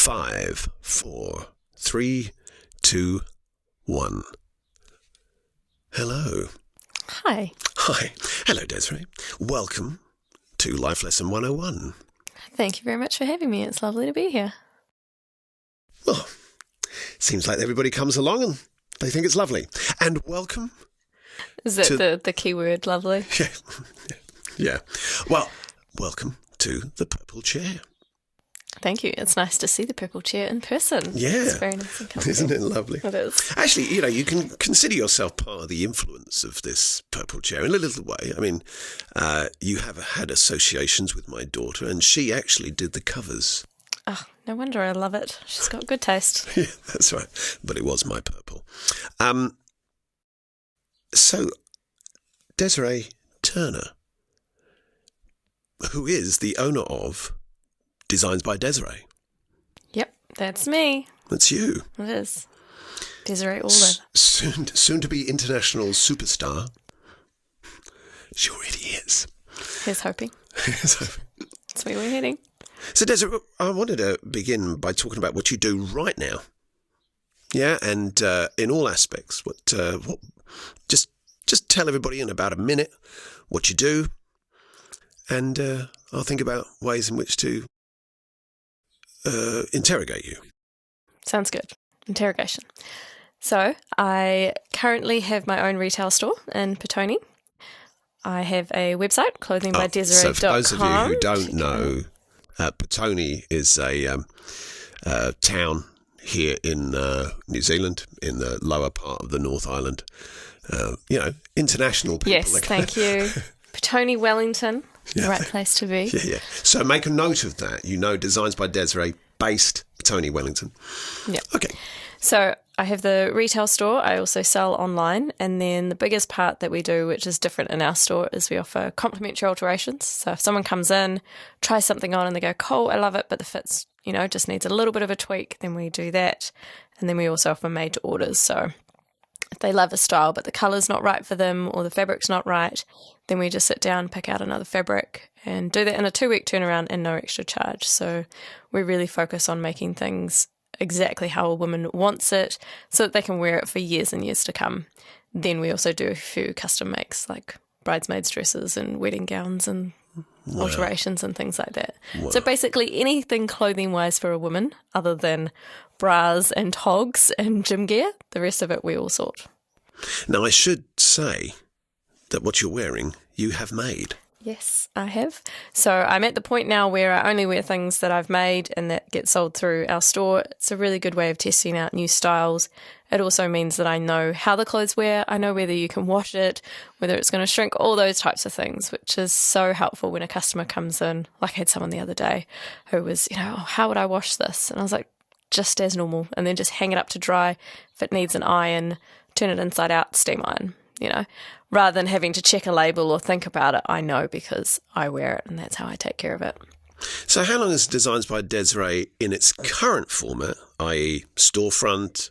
5, 4, 3, 2, 1. Hello. Hi. Hi. Hello, Desiree. Welcome to Life Lesson 101. Thank you very much for having me. It's lovely to be here. Well, seems like everybody comes along and they think it's lovely. And welcome. Is that the key word, lovely? Yeah. Well, welcome to the purple chair. Thank you. It's nice to see the purple chair in person. Yeah. It's very nice and comfortable. Isn't it lovely? It is. Actually, you can consider yourself part of the influence of this purple chair in a little way. I mean, you have had associations with my daughter, and she actually did the covers. Oh, no wonder I love it. She's got good taste. Yeah, that's right. But it was my purple. So, Desiree Turner, who is the owner of Designs by Desiree. Yep, that's me. That's you. It is. Desiree Orler. Soon to be international superstar. She already is. Here's hoping. That's where we're heading. So, Desiree, I wanted to begin by talking about what you do right now. Yeah, and in all aspects. What just tell everybody in about a minute what you do, and I'll think about ways in which to interrogate you. Sounds good. Interrogation. So I currently have my own retail store in Petone. I have a website, clothingbyDesiree.com. So for those of you who don't know, Petone is a town here in New Zealand, in the lower part of the North Island. International people. Yes, thank you. Petone, Wellington. Yeah. The right place to be. Yeah. So make a note of that. Designs by Desiree, based Petone, Wellington. Yeah. Okay. So I have the retail store. I also sell online. And then the biggest part that we do, which is different in our store, is we offer complimentary alterations. So if someone comes in, tries something on and they go, cool, I love it, but the fit's, just needs a little bit of a tweak, then we do that. And then we also offer made to orders. So if they love a style but the colour's not right for them or the fabric's not right, then we just sit down, pick out another fabric and do that in a 2-week turnaround and no extra charge. So we really focus on making things exactly how a woman wants it so that they can wear it for years and years to come. Then we also do a few custom makes like bridesmaids' dresses and wedding gowns and alterations and things like that. Wow. So basically anything clothing-wise for a woman other than bras and togs and gym gear, the rest of it we all sort. Now, I should say that what you're wearing, you have made. Yes, I have. So I'm at the point now where I only wear things that I've made and that get sold through our store. It's a really good way of testing out new styles. It also means that I know how the clothes wear. I know whether you can wash it, whether it's going to shrink, all those types of things, which is so helpful when a customer comes in. Like I had someone the other day who was, how would I wash this? And I was like, just as normal, and then just hang it up to dry. If it needs an iron, turn it inside out, steam iron, rather than having to check a label or think about it. I know because I wear it and that's how I take care of it. So how long is Designs by Desiree in its current format, i.e. storefront,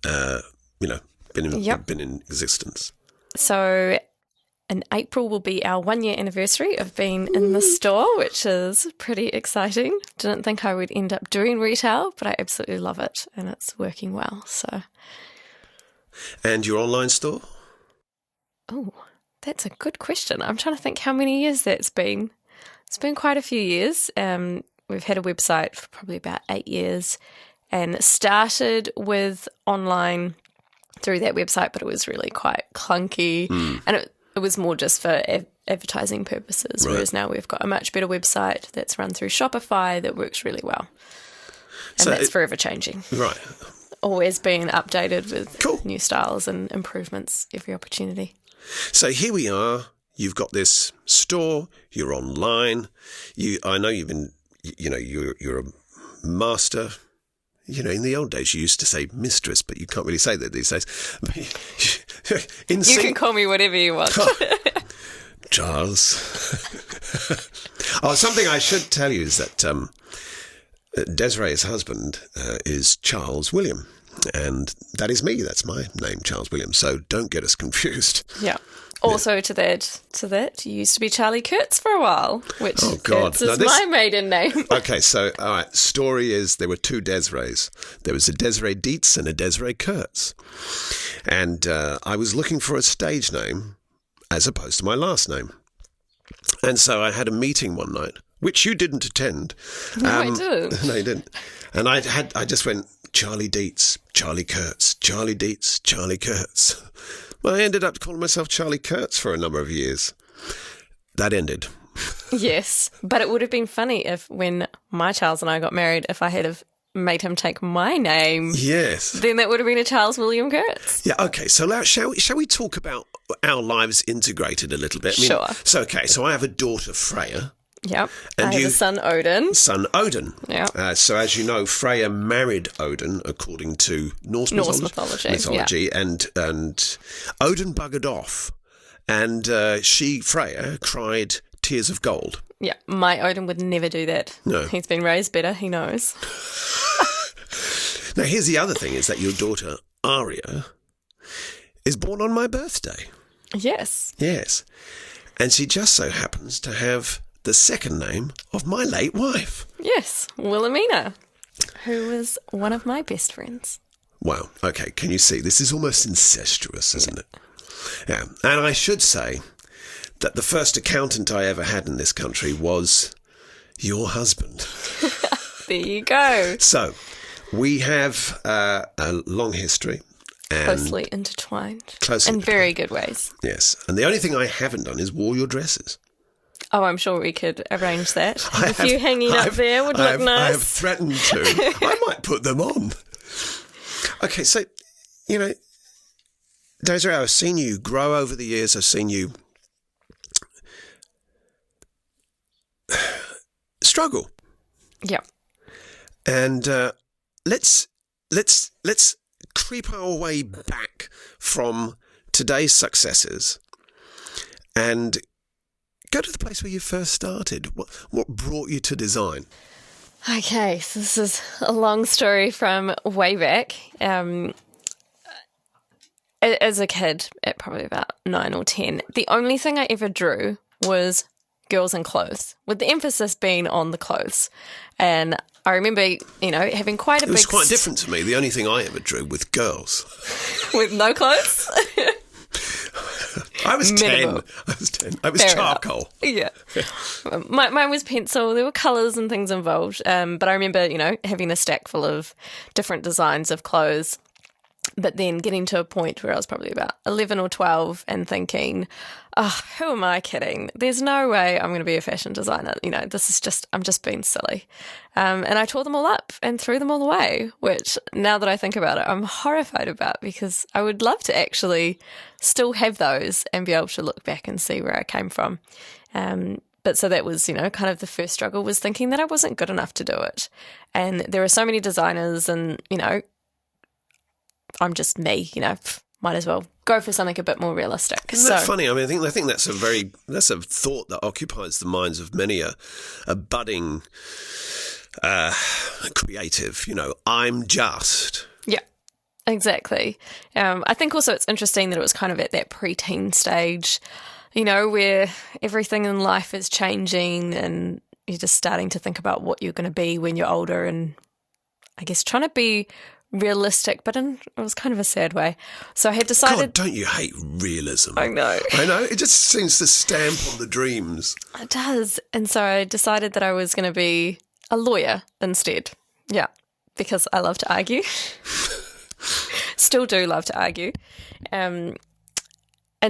been in existence? So in April will be our 1-year anniversary of being in the store, which is pretty exciting. Didn't think I would end up doing retail, but I absolutely love it and it's working well. So. And your online store? Oh, that's a good question. I'm trying to think how many years that's been. It's been quite a few years. We've had a website for probably about 8 years and started with online through that website, but it was really quite clunky and it was more just for advertising purposes, right. Whereas now we've got a much better website that's run through Shopify that works really well. And so that's forever changing. Right. Always being updated with new styles and improvements every opportunity. So here we are. You've got this store. You're online. I know you've been. You're a master. In the old days you used to say mistress, but you can't really say that these days. You can call me whatever you want. Charles. Something I should tell you is that Desiree's husband is Charles William, and that is me. That's my name, Charles William. So don't get us confused. Yeah. Also, to that, you used to be Charlie Kurtz for a while, which Kurtz is my maiden name. Okay, so, all right, story is there were two Desirees. There was a Desiree Dietz and a Desiree Kurtz. And I was looking for a stage name as opposed to my last name. And so I had a meeting one night, which you didn't attend. No, I didn't. No, you didn't. And I just went, Charlie Dietz, Charlie Kurtz, Charlie Dietz, Charlie Kurtz. Well, I ended up calling myself Charlie Kurtz for a number of years. That ended. Yes, but it would have been funny if when my Charles and I got married, if I had have made him take my name. Yes. Then that would have been a Charles William Kurtz. Yeah, okay. So now, shall we talk about our lives integrated a little bit? Sure. So I have a daughter, Freya. Yep. And I have a son, Odin. Yeah. So as you know, Freya married Odin according to Norse mythology. Yeah. And Odin buggered off, and Freya cried tears of gold. Yeah, my Odin would never do that. No. He's been raised better, he knows. Now, here's the other thing, is that your daughter, Arya, is born on my birthday. Yes. Yes. And she just so happens to have the second name of my late wife. Yes, Wilhelmina, who was one of my best friends. Wow. Okay, can you see? This is almost incestuous, isn't it? Yeah. And I should say that the first accountant I ever had in this country was your husband. There you go. So, we have a long history. And closely intertwined. In very good ways. Yes. And the only thing I haven't done is wore your dresses. Oh, I'm sure we could arrange that. A few hanging up there would look nice. I have threatened to. I might put them on. Okay, so, Desiree, I've seen you grow over the years. I've seen you struggle. Yeah. And let's creep our way back from today's successes and go to the place where you first started. What brought you to design? Okay, so this is a long story from way back. As a kid, at probably about 9 or 10, the only thing I ever drew was girls in clothes, with the emphasis being on the clothes. And I remember, having quite a big... It was quite different to me. The only thing I ever drew with girls. With no clothes? I was 10. I was Fair charcoal. Enough. Yeah. Mine was pencil. There were colours and things involved. But I remember, having a stack full of different designs of clothes. But then getting to a point where I was probably about 11 or 12 and thinking, oh, who am I kidding? There's no way I'm going to be a fashion designer. I'm just being silly. And I tore them all up and threw them all away, which now that I think about it, I'm horrified about, because I would love to actually still have those and be able to look back and see where I came from. But so that was, kind of the first struggle, was thinking that I wasn't good enough to do it. And there are so many designers and, I'm just me, might as well go for something a bit more realistic. Isn't that funny? I mean, I think that's a thought that occupies the minds of many a budding creative. I'm just. Yeah, exactly. I think also it's interesting that it was kind of at that preteen stage, where everything in life is changing and you're just starting to think about what you're going to be when you're older, and I guess trying to be realistic, but it was kind of a sad way. So I had decided... God, don't you hate realism? I know. It just seems to stamp on the dreams. It does. And so I decided that I was going to be a lawyer instead. Yeah, because I love to argue. Still do love to argue. And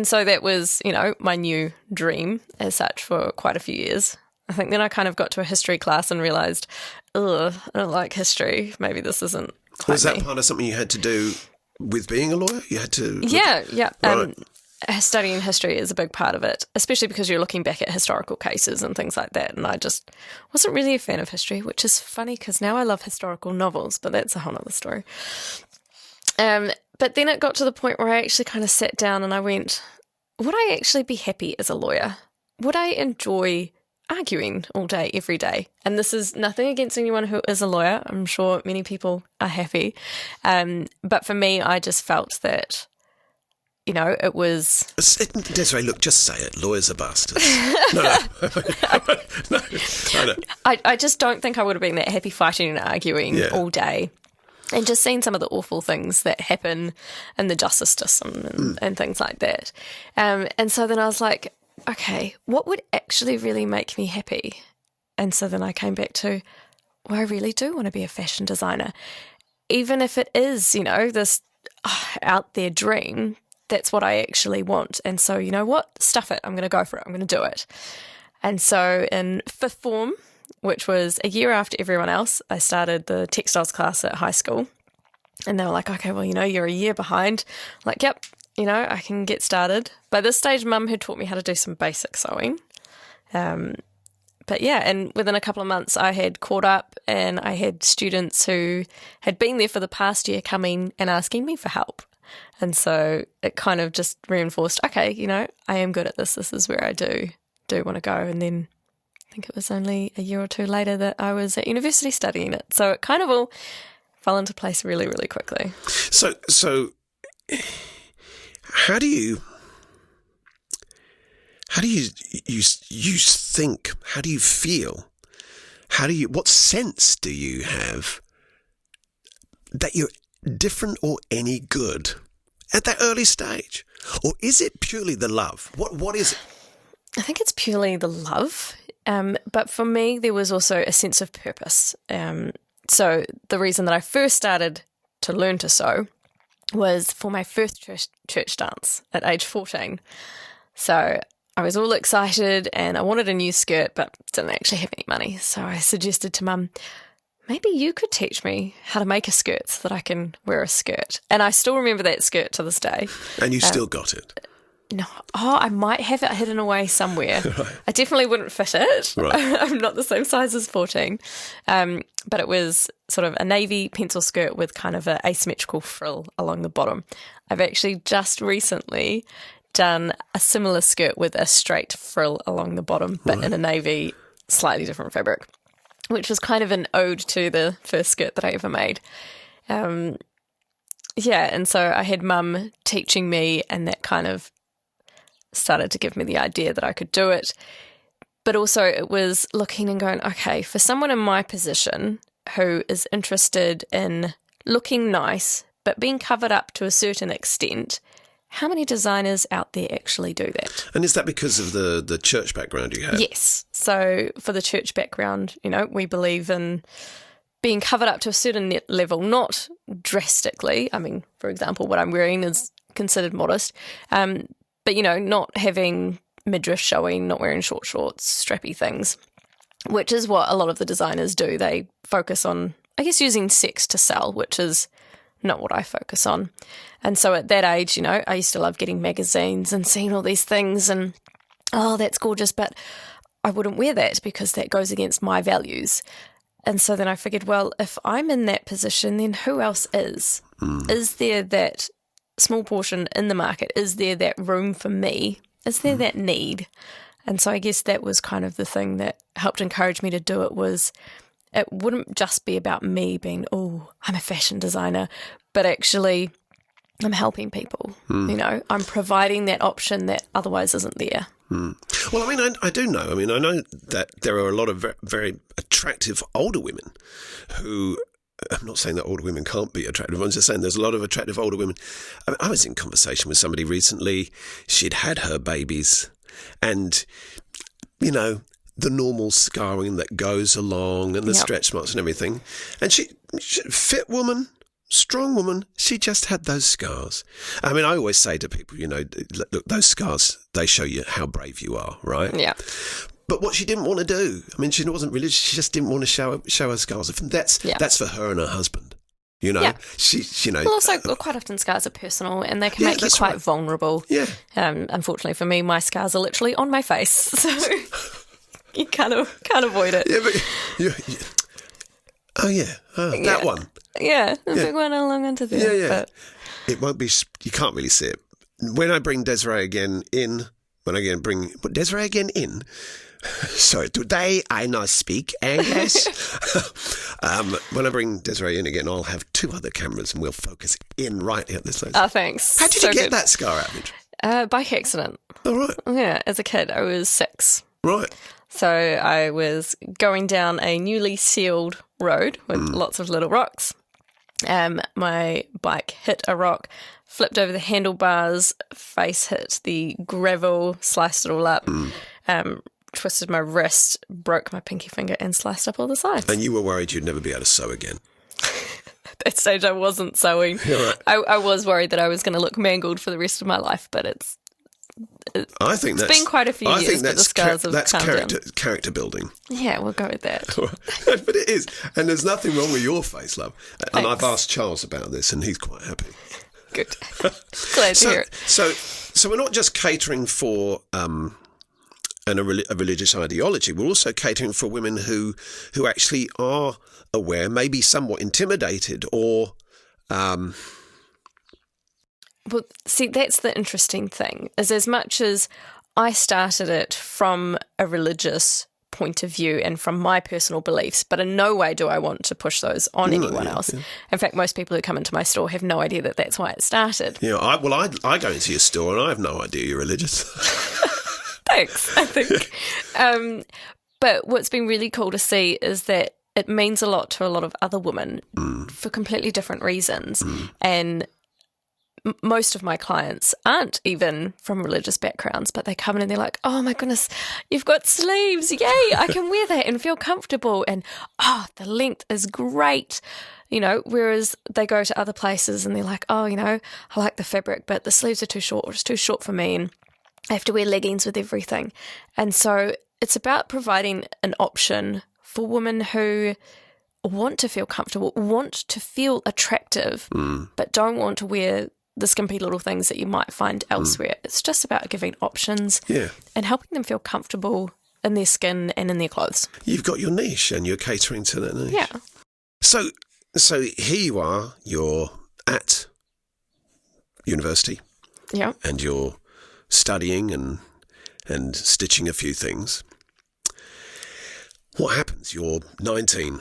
so that was, my new dream as such for quite a few years. I think then I kind of got to a history class and realised, I don't like history. Maybe this isn't quite Was that me. part of something you had to do with being a lawyer? You had to... Yeah. Right. Studying history is a big part of it, especially because you're looking back at historical cases and things like that. And I just wasn't really a fan of history, which is funny because now I love historical novels, but that's a whole other story. But then it got to the point where I actually kind of sat down and I went, would I actually be happy as a lawyer? Would I enjoy arguing all day, every day? And this is nothing against anyone who is a lawyer. I'm sure many people are happy. But for me, I just felt that, it was... Desiree, look, just say it. Lawyers are bastards. No. No. I just don't think I would have been that happy fighting and arguing all day. And just seeing some of the awful things that happen in the justice system and things like that. And so then I was like, okay, what would actually really make me happy? And so then I came back to, well, I really do want to be a fashion designer. Even if it is, this out there dream, that's what I actually want. And so, you know what? Stuff it. I'm going to go for it. I'm going to do it. And so in fifth form, which was a year after everyone else, I started the textiles class at high school. And they were like, okay, well, you're a year behind. I'm like, yep, I can get started. By this stage, Mum had taught me how to do some basic sewing. But yeah, and within a couple of months, I had caught up and I had students who had been there for the past year coming and asking me for help. And so it kind of just reinforced, okay, I am good at this. This is where I do want to go. And then I think it was only a year or two later that I was at university studying it. So it kind of all fell into place really, really quickly. So how do you think? How do you feel? What sense do you have that you're different or any good at that early stage? Or is it purely the love? What is it? I think it's purely the love. But for me, there was also a sense of purpose. So the reason that I first started to learn to sew was for my first church dance at age 14. So I was all excited and I wanted a new skirt, but didn't actually have any money. So I suggested to Mum, maybe you could teach me how to make a skirt so that I can wear a skirt. And I still remember that skirt to this day. And you still got it? No. Oh, I might have it hidden away somewhere. Right. I definitely wouldn't fit it. Right. I'm not the same size as 14. But it was sort of a navy pencil skirt with kind of an asymmetrical frill along the bottom. I've actually just recently done a similar skirt with a straight frill along the bottom, but in a navy, slightly different fabric, which was kind of an ode to the first skirt that I ever made. And so I had Mum teaching me, and that kind of started to give me the idea that I could do it. But also it was looking and going, okay, for someone in my position who is interested in looking nice but being covered up to a certain extent, how many designers out there actually do that? And is that because of the church background you have? Yes. So for the church background, we believe in being covered up to a certain level, not drastically. I mean, for example, what I'm wearing is considered modest, but, not having midriff showing, not wearing short shorts, strappy things, which is what a lot of the designers do. They focus on, I guess, using sex to sell, which is not what I focus on. And so at that age, I used to love getting magazines and seeing all these things and, oh, that's gorgeous, but I wouldn't wear that because that goes against my values. And so then I figured, well, if I'm in that position, then who else is? Is there that small portion in the market? Is there that room for me? Is there that need? And so I guess that was kind of the thing that helped encourage me to do it, was it wouldn't just be about me being, oh, I'm a fashion designer, but actually I'm helping people. I'm providing that option that otherwise isn't there. Well, I mean, I do know. I mean, I know that there are a lot of very attractive older women who, I'm not saying that older women can't be attractive. I'm just saying there's a lot of attractive older women. I mean, I was in conversation with somebody recently. She'd had her babies and, the normal scarring that goes along and the stretch marks and everything. And she fit woman, strong woman, she just had those scars. I mean, I always say to people, look, those scars, they show you how brave you are, right? Yeah. But what she didn't want to do, I mean, she wasn't religious, she just didn't want to show her scars. That's for her and her husband. Well, also, quite often scars are personal and they can make you quite vulnerable. Yeah. Unfortunately for me, my scars are literally on my face, so you can't avoid it. Yeah, but that one. Yeah, the big one along under there. Yeah. But it won't be. You can't really see it. When I bring Desiree again in, So today I now speak English. When I bring Desiree in again, I'll have 2 other cameras and we'll focus in right at this place. Oh, thanks. How did you get that scar out of it? Bike accident. All right. Yeah, as a kid, I was 6. Right. So I was going down a newly sealed road with lots of little rocks. My bike hit a rock, flipped over the handlebars, face hit the gravel, sliced it all up, twisted my wrist, broke my pinky finger, and sliced up all the sides. And you were worried you'd never be able to sew again. At that stage, I wasn't sewing. Right. I was worried that I was going to look mangled for the rest of my life, but it's been quite a few years, but the scars have that's calmed down. character building. Yeah, we'll go with that. But it is. And there's nothing wrong with your face, love. And I've Thanks. asked Charles about this, and he's quite happy. Good. Glad to hear it. So we're not just catering for a religious ideology. We're also catering for women who actually are aware, maybe somewhat intimidated, or Well, see, that's the interesting thing, is as much as I started it from a religious point of view and from my personal beliefs, but in no way do I want to push those on anyone else. Yeah. In fact, most people who come into my store have no idea that that's why it started. Yeah, I go into your store and I have no idea you're religious. Thanks, I think. But what's been really cool to see is that it means a lot to a lot of other women for completely different reasons. And most of my clients aren't even from religious backgrounds, but they come in and they're like, oh my goodness, you've got sleeves. Yay, I can wear that and feel comfortable. And, the length is great. Whereas they go to other places and they're like, I like the fabric, but the sleeves are too short, or it's too short for me. And I have to wear leggings with everything. And so it's about providing an option for women who want to feel comfortable, want to feel attractive, but don't want to wear the skimpy little things that you might find elsewhere. It's just about giving options and helping them feel comfortable in their skin and in their clothes. You've got your niche and you're catering to that niche. Yeah. So here you are, you're at university. Yeah. And you're studying and stitching a few things. What happens? You're 19.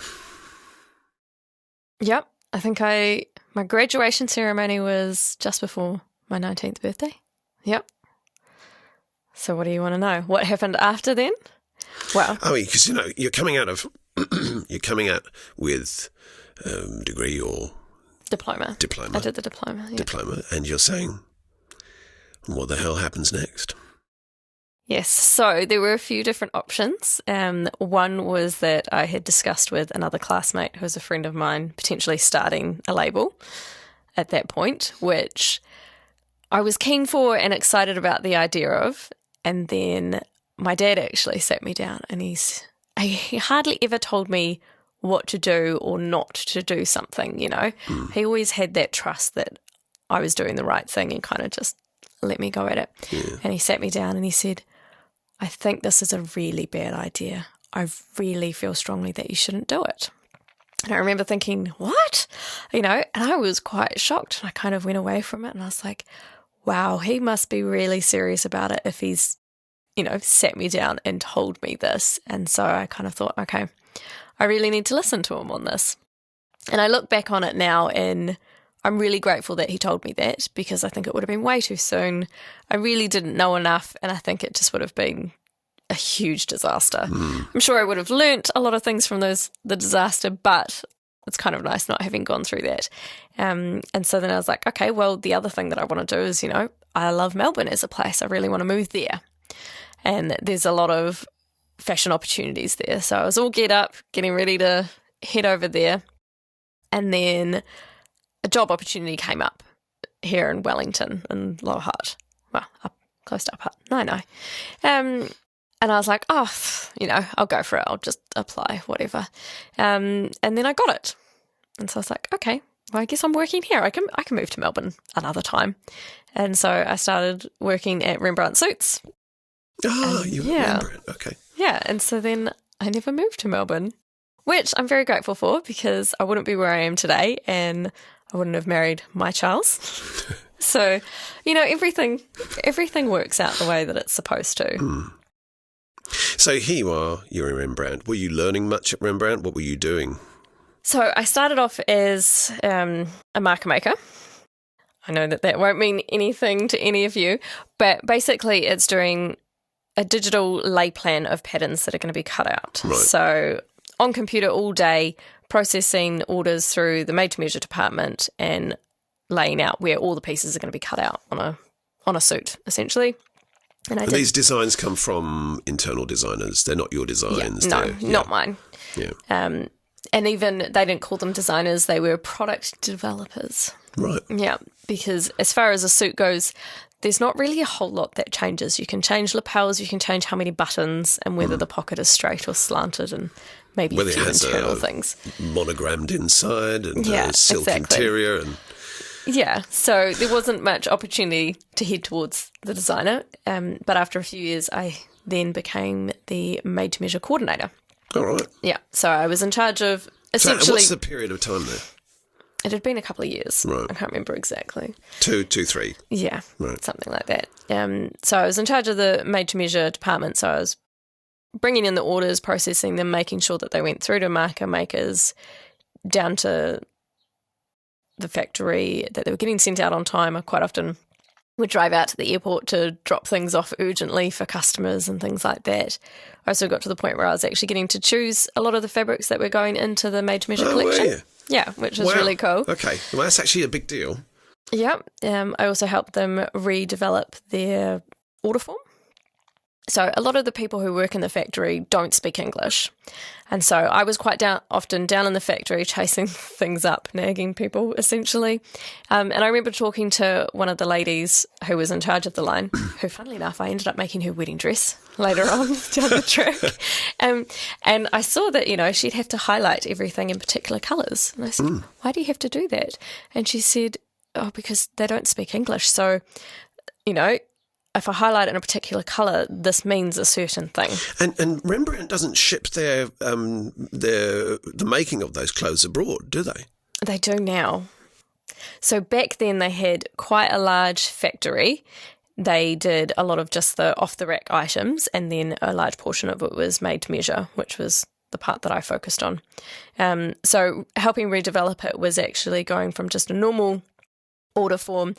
Yep. I think my graduation ceremony was just before my 19th birthday. Yep. So what do you want to know? What happened after then? Well, because you're coming out with degree or diploma. I did the diploma. Yeah. Diploma, and you're saying, what the hell happens next? Yes, so there were a few different options. One was that I had discussed with another classmate who was a friend of mine, potentially starting a label at that point, which I was keen for and excited about the idea of. And then my dad actually sat me down and he hardly ever told me what to do or not to do something, He always had that trust that I was doing the right thing and kind of just let me go at it. Yeah. And he sat me down and he said, I think this is a really bad idea. I really feel strongly that you shouldn't do it. And I remember thinking, what? And I was quite shocked, and I kind of went away from it and I was like, wow, he must be really serious about it if he's, sat me down and told me this. And so I kind of thought, okay, I really need to listen to him on this. And I look back on it now and I'm really grateful that he told me that, because I think it would have been way too soon. I really didn't know enough, and I think it just would have been a huge disaster. I'm sure I would have learnt a lot of things from the disaster, but it's kind of nice not having gone through that. And so then I was like, okay, well, the other thing that I want to do is, I love Melbourne as a place. I really want to move there. And there's a lot of fashion opportunities there. So I was all getting ready to head over there. And then a job opportunity came up here in Wellington in Lower Hutt. Well, up close to Up Hutt. No. And I was like, I'll go for it. I'll just apply, whatever. And then I got it. And so I was like, okay, well, I guess I'm working here. I can move to Melbourne another time. And so I started working at Rembrandt Suits. Oh, you were Rembrandt. Okay. Yeah, and so then I never moved to Melbourne, which I'm very grateful for, because I wouldn't be where I am today and I wouldn't have married my Charles. So, everything works out the way that it's supposed to. So here you are, you're in Rembrandt. Were you learning much at Rembrandt? What were you doing? So I started off as a marker maker. I know that won't mean anything to any of you, but basically it's doing a digital lay plan of patterns that are going to be cut out. Right. So on computer all day, processing orders through the made-to-measure department and laying out where all the pieces are going to be cut out on a suit, essentially. And these designs come from internal designers. They're not your designs. Not mine. Yeah. And even they didn't call them designers, they were product developers. Right. Yeah, because as far as a suit goes, there's not really a whole lot that changes. You can change lapels, you can change how many buttons and whether the pocket is straight or slanted and maybe Whether a few it has internal things. monogrammed inside and Yeah, a silk exactly. interior. And Yeah, so there wasn't much opportunity to head towards the designer. But after a few years, I then became the made-to-measure coordinator. all right. Yeah, so I was in charge of So essentially... what's the period of time there? It had been a couple of years. Right. I can't remember exactly. Two, 3. Yeah, Right. something like that. So I was in charge of the made-to-measure department, so I was bringing in the orders, processing them, making sure that they went through to marker makers, down to the factory, that they were getting sent out on time. I quite often would drive out to the airport to drop things off urgently for customers and things like that. I also got to the point where I was actually getting to choose a lot of the fabrics that were going into the made-to-measure collection. Were you? Yeah, which was Wow. really cool. Okay. Well, that's actually a big deal. Yeah. I also helped them redevelop their order form. So a lot of the people who work in the factory don't speak English. And so I was quite often down in the factory chasing things up, nagging people, essentially. And I remember talking to one of the ladies who was in charge of the line, who, funnily enough, I ended up making her wedding dress later on down the track. And I saw that, she'd have to highlight everything in particular colours. And I said, why do you have to do that? And she said, oh, because they don't speak English. So, if I highlight in a particular colour, this means a certain thing. And Rembrandt doesn't ship the making of those clothes abroad, do they? They do now. So back then they had quite a large factory. They did a lot of just the off-the-rack items, and then a large portion of it was made to measure, which was the part that I focused on. So helping redevelop it was actually going from just a normal order form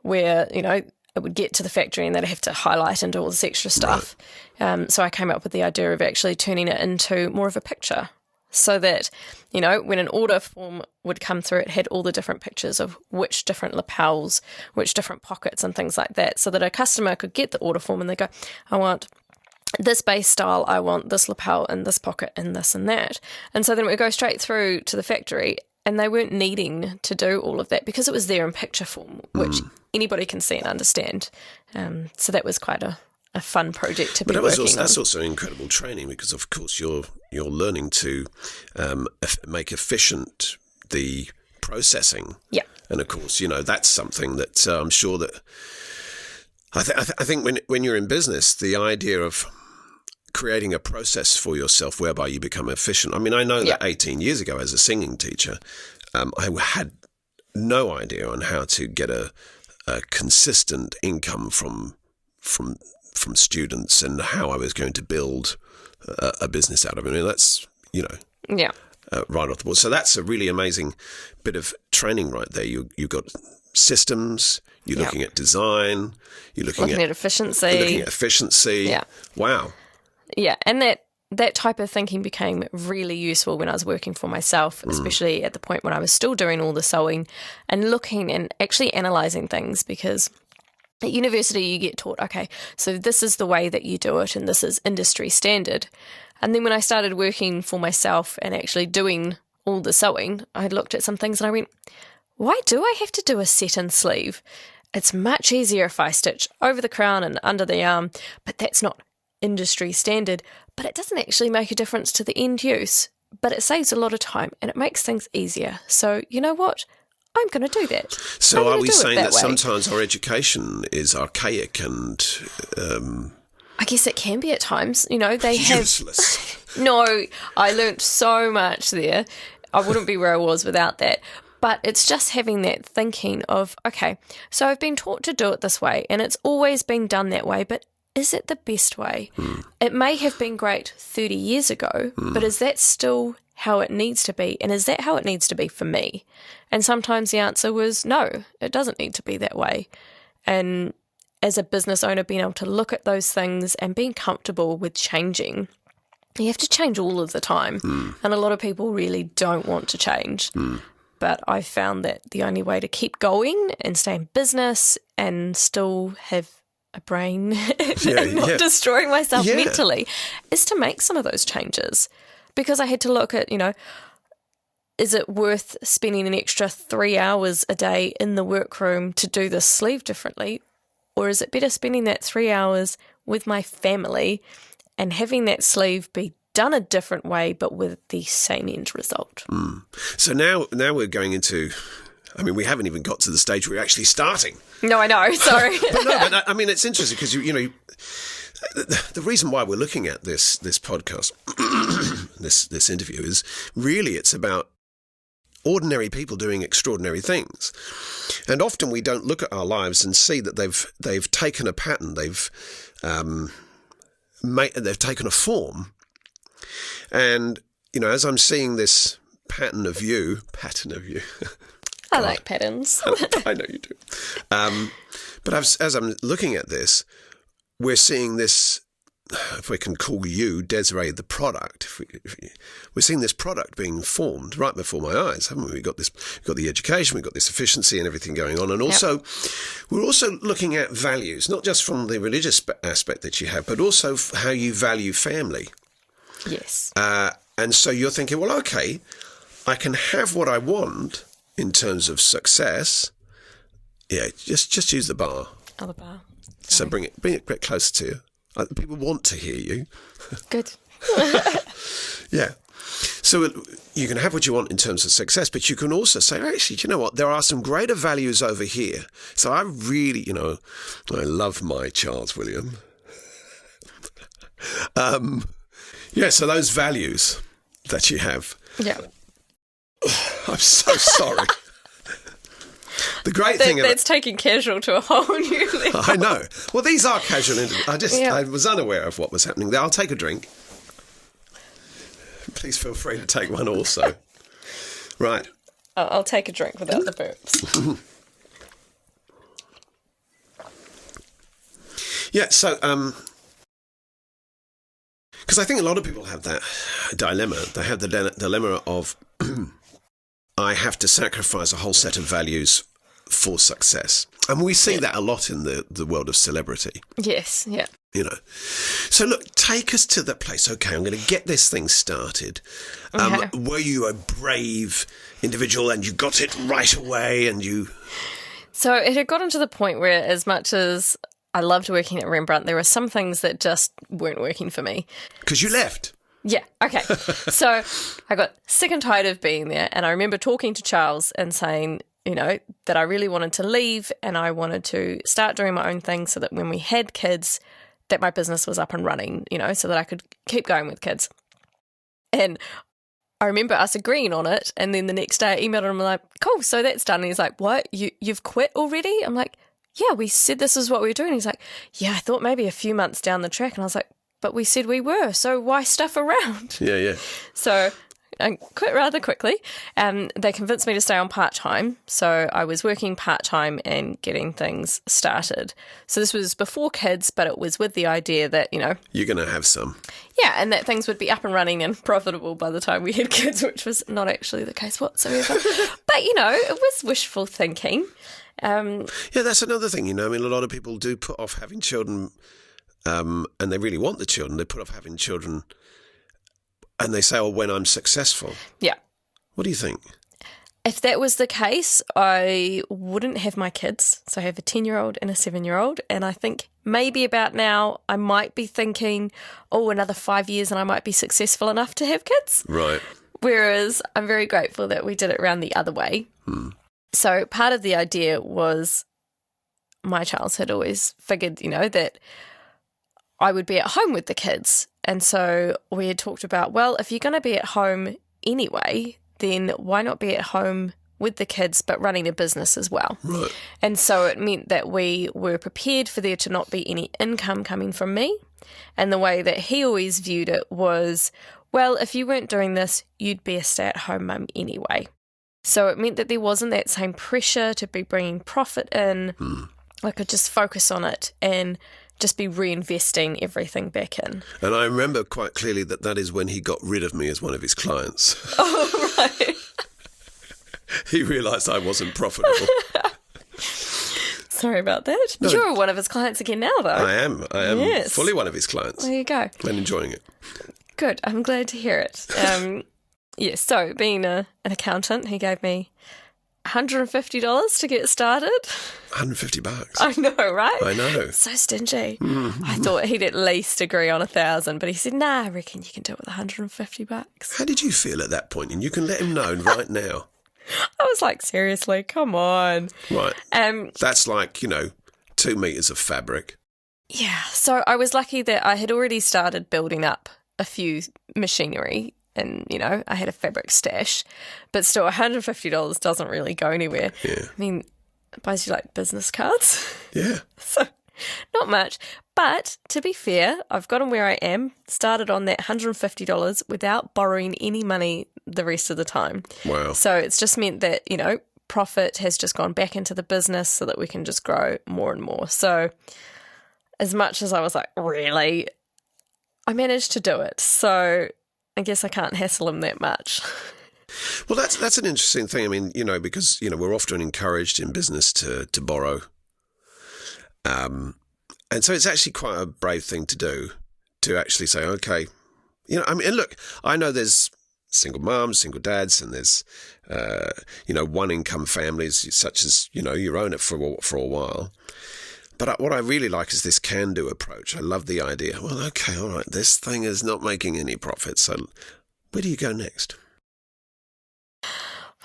where, it would get to the factory and they'd have to highlight and do all this extra stuff. Right. So I came up with the idea of actually turning it into more of a picture so that, when an order form would come through, it had all the different pictures of which different lapels, which different pockets and things like that, so that a customer could get the order form and they go, I want this base style, I want this lapel and this pocket and this and that. And so then it would go straight through to the factory. And they weren't needing to do all of that because it was there in picture form, which anybody can see and understand. So that was quite a fun project to be working on. That's also incredible training because, of course, you're learning to make efficient the processing. Yeah. And, of course, that's something that I'm sure that I think when you're in business, the idea of creating a process for yourself whereby you become efficient. I mean, I know that 18 years ago as a singing teacher, I had no idea on how to get a consistent income from students and how I was going to build a business out of it. I mean, that's, right off the board. So that's a really amazing bit of training right there. You've got systems, you're looking at design, you're looking at efficiency. Yeah. Wow. Yeah, and that type of thinking became really useful when I was working for myself, especially at the point when I was still doing all the sewing and looking and actually analysing things, because at university you get taught, okay, so this is the way that you do it and this is industry standard. And then when I started working for myself and actually doing all the sewing, I looked at some things and I went, why do I have to do a set-in sleeve? It's much easier if I stitch over the crown and under the arm, but that's not industry standard, but it doesn't actually make a difference to the end use, but it saves a lot of time and it makes things easier. So you know what? I'm going to do that. So are we saying that sometimes our education is archaic and I guess it can be at times. They useless. have No, I learnt so much there. I wouldn't be where I was without that. But it's just having that thinking of, okay, so I've been taught to do it this way and it's always been done that way, but is it the best way? It may have been great 30 years ago, but is that still how it needs to be? And is that how it needs to be for me? And sometimes the answer was no, it doesn't need to be that way. And as a business owner, being able to look at those things and being comfortable with changing, you have to change all of the time. And a lot of people really don't want to change. But I found that the only way to keep going and stay in business and still have a brain and not destroying myself mentally is to make some of those changes. Because I had to look at, is it worth spending an extra 3 hours a day in the workroom to do this sleeve differently? Or is it better spending that 3 hours with my family and having that sleeve be done a different way but with the same end result? So now we're going into, we haven't even got to the stage where we're actually starting. No, I know, sorry. but it's interesting because, the reason why we're looking at this podcast, this interview is really it's about ordinary people doing extraordinary things. And often we don't look at our lives and see that they've taken a pattern, they've taken a form. And, as I'm seeing this pattern of you. I like patterns. I know you do. But as I'm looking at this, we're seeing this, if we can call you, Desiree, the product. We're seeing this product being formed right before my eyes, haven't we? We've got the education, we've got this efficiency and everything going on. And also, we're also looking at values, not just from the religious aspect that you have, but also how you value family. Yes. And so you're thinking, well, okay, I can have what I want in terms of success. Yeah, just use the bar. Oh, the bar. So bring it a bit closer to you. People want to hear you. Good. Yeah. So you can have what you want in terms of success, but you can also say, actually, do you know what? There are some greater values over here. So I really, I love my Charles William. So those values that you have. Yeah. I'm so sorry. The great thing that's taking casual to a whole new level. I know. Well, these are casual interviews. I was unaware of what was happening there. I'll take a drink. Please feel free to take one also. Right. I'll take a drink without the burps. Yeah, so, because I think a lot of people have that dilemma. They have the dilemma of, I have to sacrifice a whole set of values for success. And we see that a lot in the world of celebrity. Yes, yeah. So look, take us to that place. Okay, I'm going to get this thing started. Were you a brave individual and you got it right away and you... So it had gotten to the point where, as much as I loved working at Rembrandt, there were some things that just weren't working for me. Because you left. Yeah, okay. So I got sick and tired of being there, and I remember talking to Charles and saying, that I really wanted to leave and I wanted to start doing my own thing so that when we had kids, that my business was up and running, so that I could keep going with kids. And I remember us agreeing on it, and then the next day I emailed him like, cool, so that's done. And he's like, what, you've quit already? I'm like, yeah, we said this is what we were doing. He's like, yeah, I thought maybe a few months down the track. And I was like, but we said we were, so why stuff around? Yeah. So I quit rather quickly. They convinced me to stay on part-time. So I was working part-time and getting things started. So this was before kids, but it was with the idea that, you're going to have some. Yeah, and that things would be up and running and profitable by the time we had kids, which was not actually the case whatsoever. But, it was wishful thinking. Yeah, that's another thing, a lot of people do put off having children, and they really want the children. They put off having children, and they say, when I'm successful. Yeah. What do you think? If that was the case, I wouldn't have my kids. So I have a 10-year-old and a 7-year-old, and I think maybe about now I might be thinking, another 5 years and I might be successful enough to have kids. Right. Whereas I'm very grateful that we did it around the other way. So part of the idea was my Charles had always figured, that I would be at home with the kids. And so we had talked about, well, if you're going to be at home anyway, then why not be at home with the kids, but running a business as well. Right. And so it meant that we were prepared for there to not be any income coming from me. And the way that he always viewed it was, well, if you weren't doing this, you'd be a stay-at-home mum anyway. So it meant that there wasn't that same pressure to be bringing profit in. I could just focus on it and just be reinvesting everything back in. And I remember quite clearly that is when he got rid of me as one of his clients. Oh, right. He realised I wasn't profitable. Sorry about that. No. You're one of his clients again now, though. I am Yes. fully one of his clients. There you go. And enjoying it. Good. I'm glad to hear it. So being an accountant, he gave me $150 to get started. $150. I know, right? I know. So stingy. I thought he'd at least agree on 1,000, but he said, "Nah, I reckon you can do it with $150." How did you feel at that point? And you can let him know right now. I was like, seriously, come on. Right. That's like, 2 meters of fabric. Yeah. So I was lucky that I had already started building up a few machinery. And, I had a fabric stash, but still $150 doesn't really go anywhere. Yeah. I mean, it buys you like business cards. Yeah. So not much. But to be fair, I've gotten where I am, started on that $150 without borrowing any money the rest of the time. Wow. So it's just meant that, profit has just gone back into the business so that we can just grow more and more. So as much as I was like, really, I managed to do it. So I guess I can't hassle him that much. Well, that's an interesting thing. I mean, because, we're often encouraged in business to borrow. And so it's actually quite a brave thing to do, to actually say, okay, and look, I know there's single mums, single dads, and there's, one income families such as, you own it for a while. But what I really like is this can-do approach. I love the idea. Well, okay, all right, this thing is not making any profit, so where do you go next?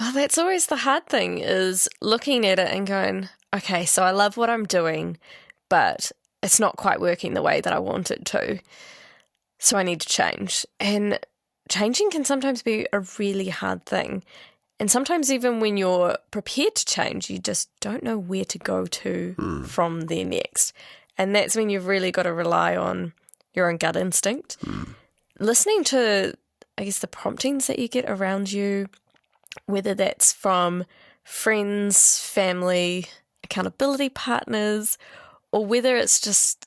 Well, that's always the hard thing, is looking at it and going, okay, so I love what I'm doing, but it's not quite working the way that I want it to. So I need to change. And changing can sometimes be a really hard thing. And sometimes even when you're prepared to change, you just don't know where to go to from there next. And that's when you've really got to rely on your own gut instinct. Listening to, I guess, the promptings that you get around you, whether that's from friends, family, accountability partners, or whether it's just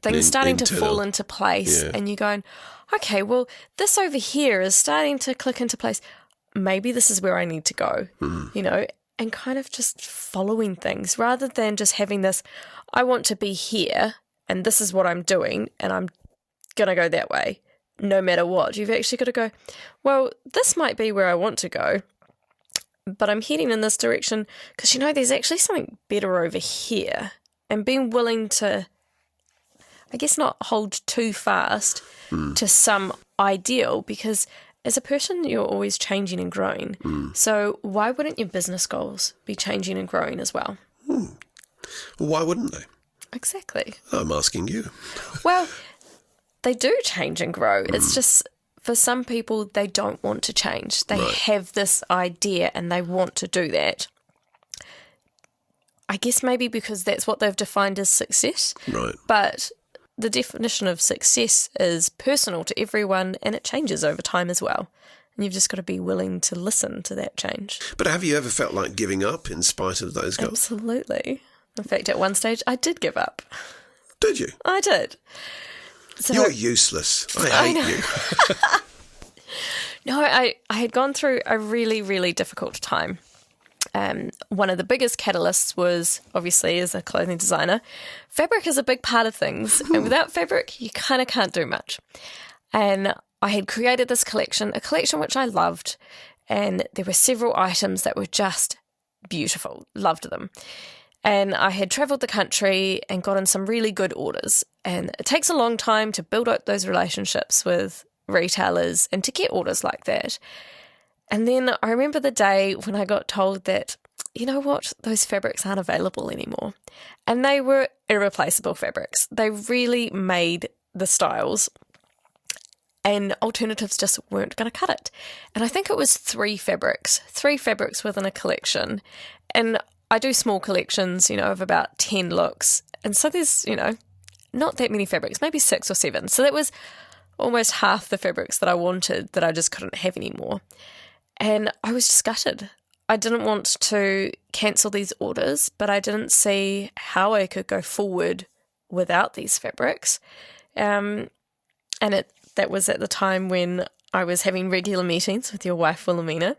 things starting to fall into place and you're going, okay, well, this over here is starting to click into place. Maybe this is where I need to go, and kind of just following things rather than just having this, I want to be here and this is what I'm doing and I'm going to go that way no matter what. You've actually got to go, well, this might be where I want to go, but I'm heading in this direction because, there's actually something better over here, and being willing to, I guess, not hold too fast to some ideal, because as a person, you're always changing and growing. So why wouldn't your business goals be changing and growing as well? Well, why wouldn't they? Exactly. I'm asking you. Well, they do change and grow. It's just, for some people, they don't want to change. They have this idea and they want to do that. I guess maybe because that's what they've defined as success. Right. But the definition of success is personal to everyone, and it changes over time as well. And you've just got to be willing to listen to that change. But have you ever felt like giving up in spite of those goals? Absolutely. In fact, at one stage, I did give up. Did you? I did. So, you're useless. I hate you. No, I had gone through a really, really difficult time. One of the biggest catalysts was, obviously, as a clothing designer, fabric is a big part of things. And without fabric, you kind of can't do much. And I had created this collection, a collection which I loved. And there were several items that were just beautiful. Loved them. And I had travelled the country and gotten some really good orders. And it takes a long time to build up those relationships with retailers and to get orders like that. And then I remember the day when I got told that, you know what, those fabrics aren't available anymore. And they were irreplaceable fabrics. They really made the styles. and alternatives just weren't going to cut it. And I think it was three fabrics within a collection. And I do small collections, of about 10 looks. And so there's, not that many fabrics, maybe 6 or 7. So that was almost half the fabrics that I wanted that I just couldn't have anymore. And I was just gutted. I didn't want to cancel these orders, but I didn't see how I could go forward without these fabrics. That was at the time when I was having regular meetings with your wife, Wilhelmina.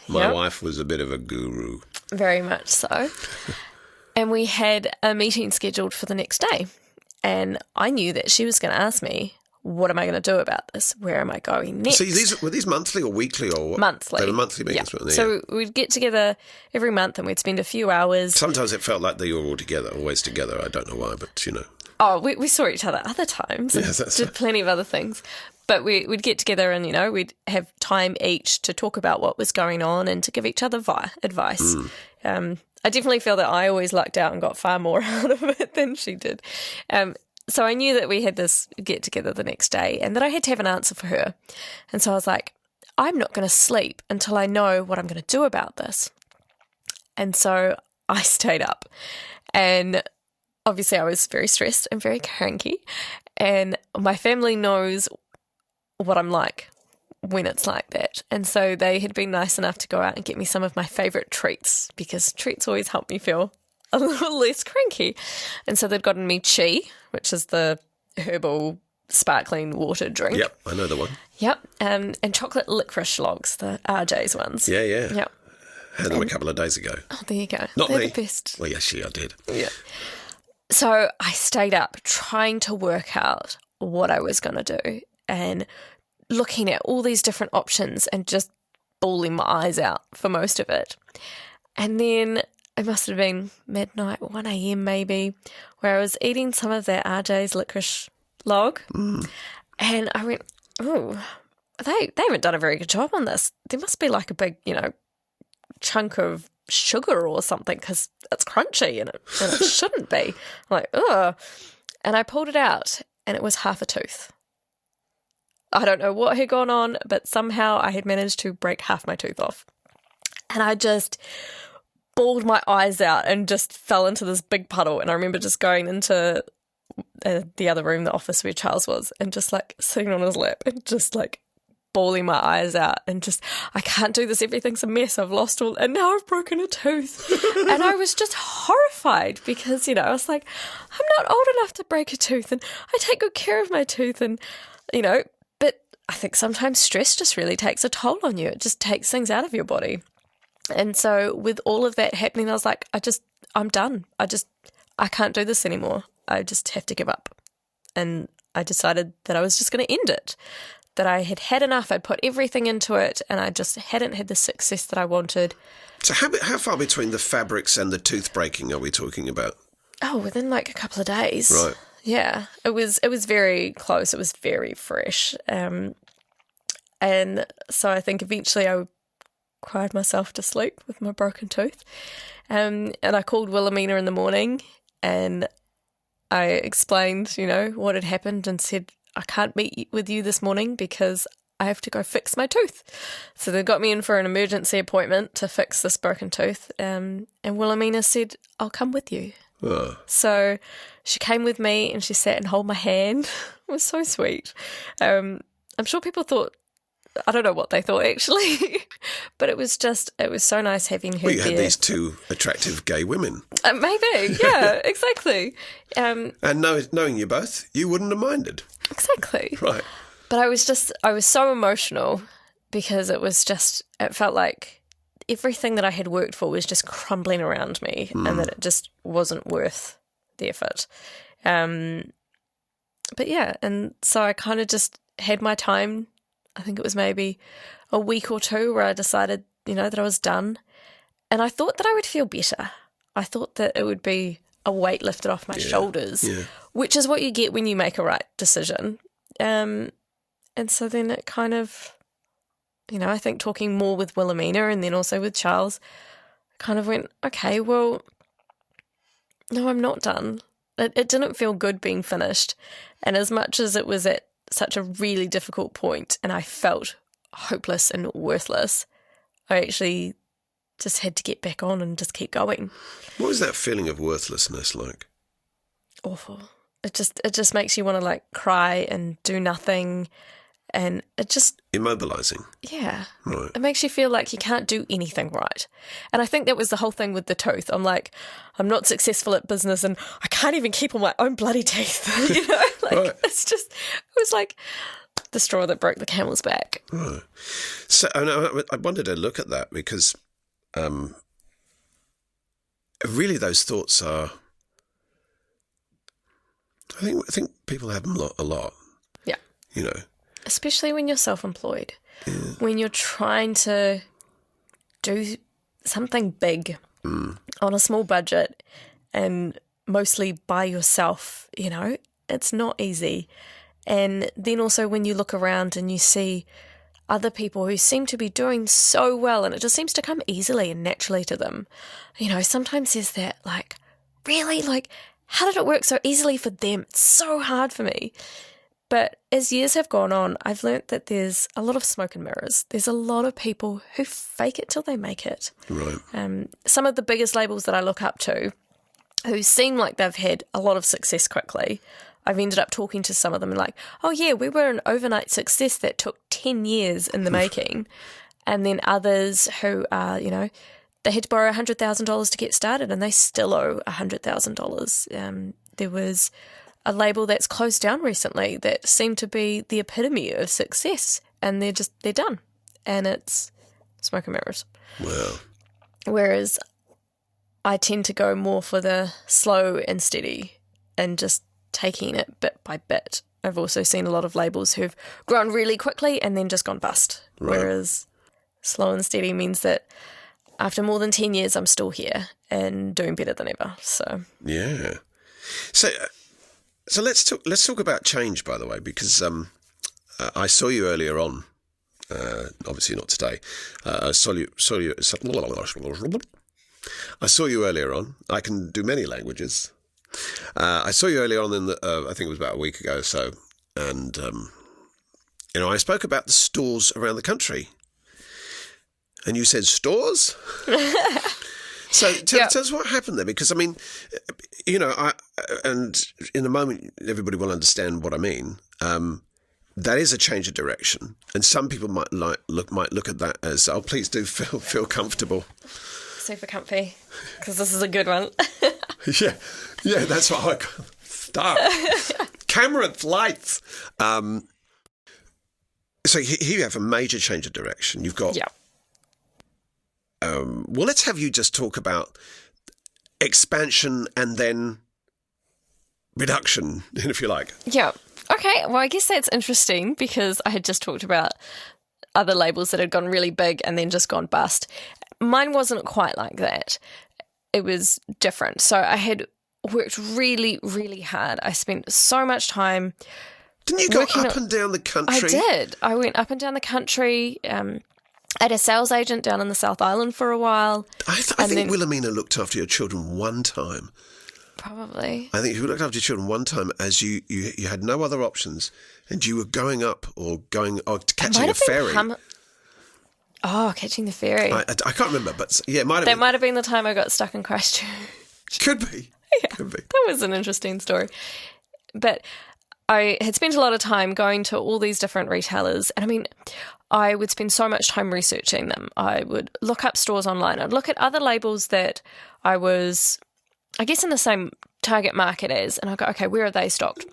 My wife was a bit of a guru. Very much so. And we had a meeting scheduled for the next day. And I knew that she was going to ask me, what am I going to do about this? Where am I going next? See, were these monthly or weekly or what? Monthly. They were monthly meetings, weren't they? So we'd get together every month and we'd spend a few hours. Sometimes it felt like they were all together, always together. I don't know why, but Oh, we saw each other other times. Yes, that's did plenty of other things. But we'd get together and, we'd have time each to talk about what was going on and to give each other advice. I definitely feel that I always lucked out and got far more out of it than she did. So I knew that we had this get together the next day and that I had to have an answer for her. And so I was like, I'm not going to sleep until I know what I'm going to do about this. And so I stayed up, and obviously I was very stressed and very cranky, and my family knows what I'm like when it's like that. And so they had been nice enough to go out and get me some of my favourite treats, because treats always help me feel a little less cranky. And so they'd gotten me chi, which is the herbal sparkling water drink. Yep, I know the one. Yep, and chocolate licorice logs, the RJ's ones. Yeah. Yep. Had them a couple of days ago. Oh, there you go. Not They're me. the best. Well, actually, I did. Yeah. So I stayed up trying to work out what I was going to do and looking at all these different options and just bawling my eyes out for most of it. And then it must have been midnight, 1 a.m. maybe, where I was eating some of that RJ's licorice log. And I went, oh, they haven't done a very good job on this. There must be like a big, chunk of sugar or something, because it's crunchy and it shouldn't be. I'm like, ugh. And I pulled it out and it was half a tooth. I don't know what had gone on, but somehow I had managed to break half my tooth off. And I just bawled my eyes out and just fell into this big puddle. And I remember just going into the other room, the office where Charles was, and just like sitting on his lap and just like bawling my eyes out and just, I can't do this, everything's a mess, I've lost all, and now I've broken a tooth. And I was just horrified because, I was like, I'm not old enough to break a tooth, and I take good care of my tooth, and, but I think sometimes stress just really takes a toll on you. It just takes things out of your body. And so with all of that happening, I was like, I'm done. I can't do this anymore. I just have to give up. And I decided that I was just going to end it. That I had had enough. I'd put everything into it, and I just hadn't had the success that I wanted. So how far between the fabrics and the tooth breaking are we talking about? Oh, within like a couple of days. Right. Yeah, it was very close. It was very fresh. And so I think eventually I cried myself to sleep with my broken tooth. And I called Wilhelmina in the morning and I explained, what had happened, and said, I can't meet with you this morning because I have to go fix my tooth. So they got me in for an emergency appointment to fix this broken tooth. And Wilhelmina said, I'll come with you. Oh. So she came with me and she sat and held my hand. It was so sweet. I'm sure people thought, I don't know what they thought actually, but it was so nice having her Well, you there. had these two attractive gay women. Maybe, yeah, exactly. And knowing you both, you wouldn't have minded. Exactly. Right. But I was so emotional because it felt like everything that I had worked for was just crumbling around me and that it just wasn't worth the effort. But yeah, and so I kind of just had my time. I think it was maybe a week or two where I decided, that I was done. And I thought that I would feel better. I thought that it would be a weight lifted off my shoulders, which is what you get when you make a right decision. And so then it kind of, I think talking more with Wilhelmina and then also with Charles, kind of went, okay, well, no, I'm not done. It didn't feel good being finished. And as much as it was at such a really difficult point and I felt hopeless and worthless, I actually just had to get back on and just keep going. What was that feeling of worthlessness like? Awful. It just makes you want to like cry and do nothing, and it just immobilizing. Yeah. Right. It makes you feel like you can't do anything right. And I think that was the whole thing with the tooth. I'm like, I'm not successful at business and I can't even keep on my own bloody teeth. You know? Like right. it was like the straw that broke the camel's back. Right. So I wanted to look at that because really those thoughts are, I think people have them a lot. Yeah. You know. Especially when you're self-employed. Yeah. When you're trying to do something big on a small budget and mostly by yourself, you know, it's not easy. And then also when you look around and you see other people who seem to be doing so well and it just seems to come easily and naturally to them, you know, sometimes there's that like, really? Like, how did it work so easily for them? It's so hard for me. But as years have gone on, I've learnt that there's a lot of smoke and mirrors. There's a lot of people who fake it till they make it. Right. Some of the biggest labels that I look up to, who seem like they've had a lot of success quickly, I've ended up talking to some of them and like, oh yeah, we were an overnight success that took 10 years in the making. And then others who are, you know, they had to borrow $100,000 to get started and they still owe $100,000. There was a label that's closed down recently that seemed to be the epitome of success and they're done. And it's smoke and mirrors. Wow. Whereas I tend to go more for the slow and steady and just taking it bit by bit. I've also seen a lot of labels who've grown really quickly and then just gone bust. Right. Whereas slow and steady means that after more than 10 years, I'm still here and doing better than ever. So yeah. So let's talk about change, by the way, because I saw you earlier on. Obviously not today. I saw you earlier on. I can do many languages. I saw you earlier on I think it was about a week ago or so, and you know, I spoke about the stores around the country, and you said stores. So tell us what happened there, because I mean, you know, and in a moment everybody will understand what I mean. That is a change of direction, and some people might look at that as, oh, please do feel comfortable. Super comfy, because this is a good one. yeah, that's what I call stop. Camera, lights. So here you have a major change of direction. You've got. Yeah. Well, let's have you just talk about expansion and then reduction, if you like. Yeah. Okay. Well, I guess that's interesting because I had just talked about other labels that had gone really big and then just gone bust. Mine wasn't quite like that. It was different. So I had worked really, really hard. I spent so much time. Didn't you go up and down the country? I did. I went up and down the country. I had a sales agent down in the South Island for a while. I think Wilhelmina looked after your children one time. Probably. I think you looked after your children one time as you had no other options and you were going up or catching a ferry. Catching the ferry. I can't remember, but yeah, it might have been. That might have been the time I got stuck in Christchurch. Could be. Yeah, could be. That was an interesting story. But I had spent a lot of time going to all these different retailers, and I mean, I would spend so much time researching them. I would look up stores online. I'd look at other labels that I was, I guess, in the same target market as, and I'd go, okay, where are they stocked?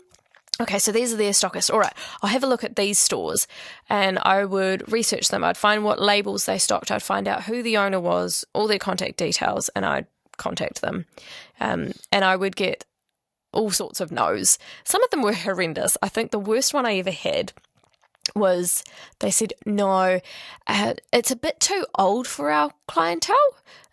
Okay, so these are their stockists. All right, I'll have a look at these stores, and I would research them. I'd find what labels they stocked. I'd find out who the owner was, all their contact details, and I'd contact them. And I would get all sorts of no's. Some of them were horrendous. I think the worst one I ever had was they said, no, it's a bit too old for our clientele.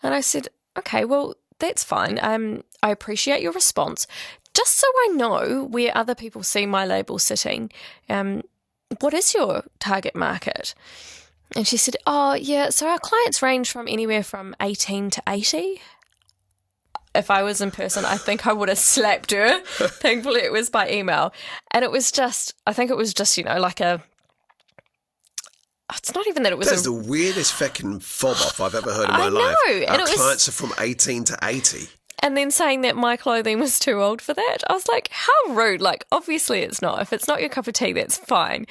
And I said, okay, well, that's fine. I appreciate your response. Just so I know where other people see my label sitting, what is your target market? And she said, oh, yeah, so our clients range from anywhere from 18 to 80. if I was in person, I think I would have slapped her. Thankfully, it was by email. And it was just, I think it was just, like it's not even that it was That's the weirdest fucking fob off I've ever heard in my life. Know. Our clients are from 18 to 80. And then saying that my clothing was too old for that. I was like, how rude. Like, obviously it's not. If it's not your cup of tea, that's fine.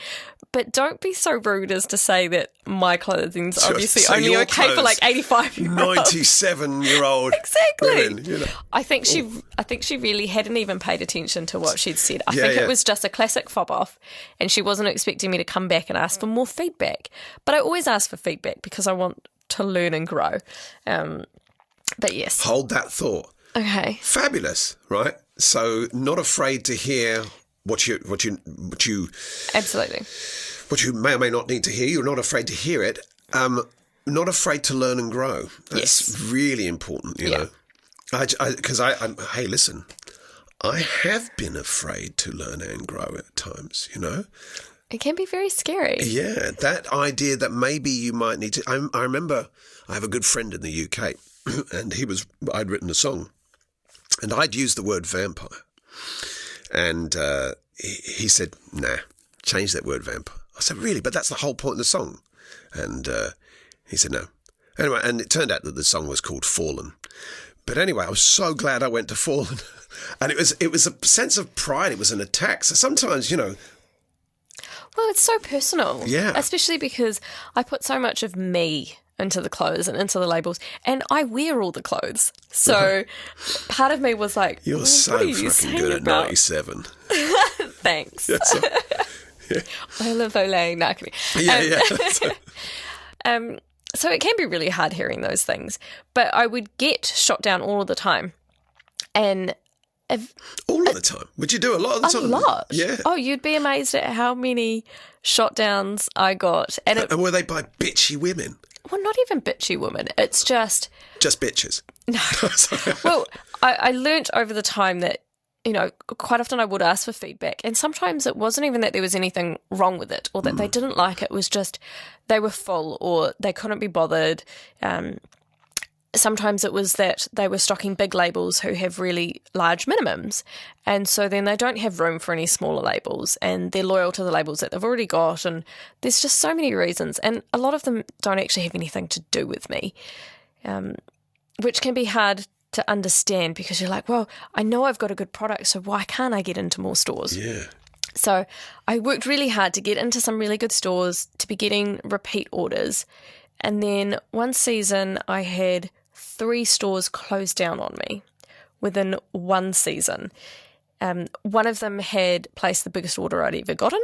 But don't be so rude as to say that my clothing's obviously only okay for like 85-year-olds. 97-year-old Exactly. women, I think she really hadn't even paid attention to what she'd said. I think it was just a classic fob off, and she wasn't expecting me to come back and ask for more feedback. But I always ask for feedback because I want to learn and grow. But yes. Hold that thought. Okay. Fabulous, right? So not afraid to hear what you absolutely what you may or may not need to hear. You're not afraid to hear it. Not afraid to learn and grow. That's really important, you know. Because hey, listen, I have been afraid to learn and grow at times, you know. It can be very scary. Yeah, that idea that maybe you might need to. I remember I have a good friend in the UK, and I'd written a song, and I'd used the word vampire, and he said, "Nah, change that word vampire." I said, "Really? But that's the whole point of the song." And he said, "No." Anyway, and it turned out that the song was called Fallen. But anyway, I was so glad I went to Fallen, and it was a sense of pride. It was an attack. So sometimes, you know. Well, it's so personal. Yeah. Especially because I put so much of me into the clothes and into the labels, and I wear all the clothes. So part of me was like, "You're so fucking good at 97." Thanks. Yeah, so, so it can be really hard hearing those things, but I would get shot down all of the time, and all of the time. Would you do a lot of the time? A lot. Yeah. Oh, you'd be amazed at how many shot downs I got, and were they by bitchy women? Well, not even bitchy women. It's just bitches. No. Well, I learnt over the time that, you know, quite often I would ask for feedback, and sometimes it wasn't even that there was anything wrong with it or that they didn't like it. It was just they were full or they couldn't be bothered. Sometimes it was that they were stocking big labels who have really large minimums, and so then they don't have room for any smaller labels, and they're loyal to the labels that they've already got, and there's just so many reasons, and a lot of them don't actually have anything to do with me, which can be hard to understand because you're like, well, I know I've got a good product, so why can't I get into more stores? Yeah. So I worked really hard to get into some really good stores, to be getting repeat orders, and then one season I had 3 stores closed down on me within one season. One of them had placed the biggest order I'd ever gotten,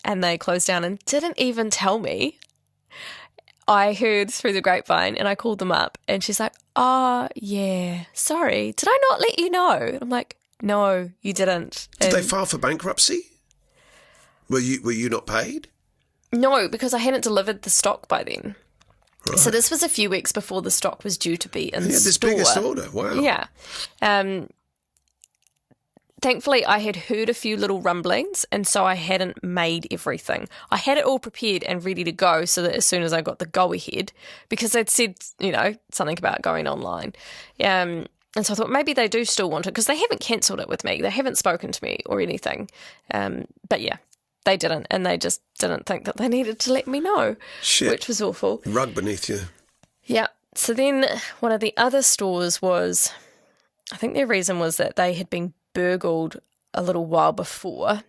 and they closed down and didn't even tell me. I heard through the grapevine, and I called them up, and she's like, "Oh, yeah, sorry, did I not let you know?" I'm like, "No, you didn't." Did they file for bankruptcy? Were you not paid? No, because I hadn't delivered the stock by then. Right. So this was a few weeks before the stock was due to be in store. This biggest order, wow. Yeah. Thankfully, I had heard a few little rumblings, and so I hadn't made everything. I had it all prepared and ready to go so that as soon as I got the go-ahead, because they'd said, you know, something about going online. And so I thought maybe they do still want it because they haven't cancelled it with me. They haven't spoken to me or anything. But yeah. They didn't, and they just didn't think that they needed to let me know, which was awful. Rug beneath you. Yeah. So then one of the other stores was, I think their reason was that they had been burgled a little while before,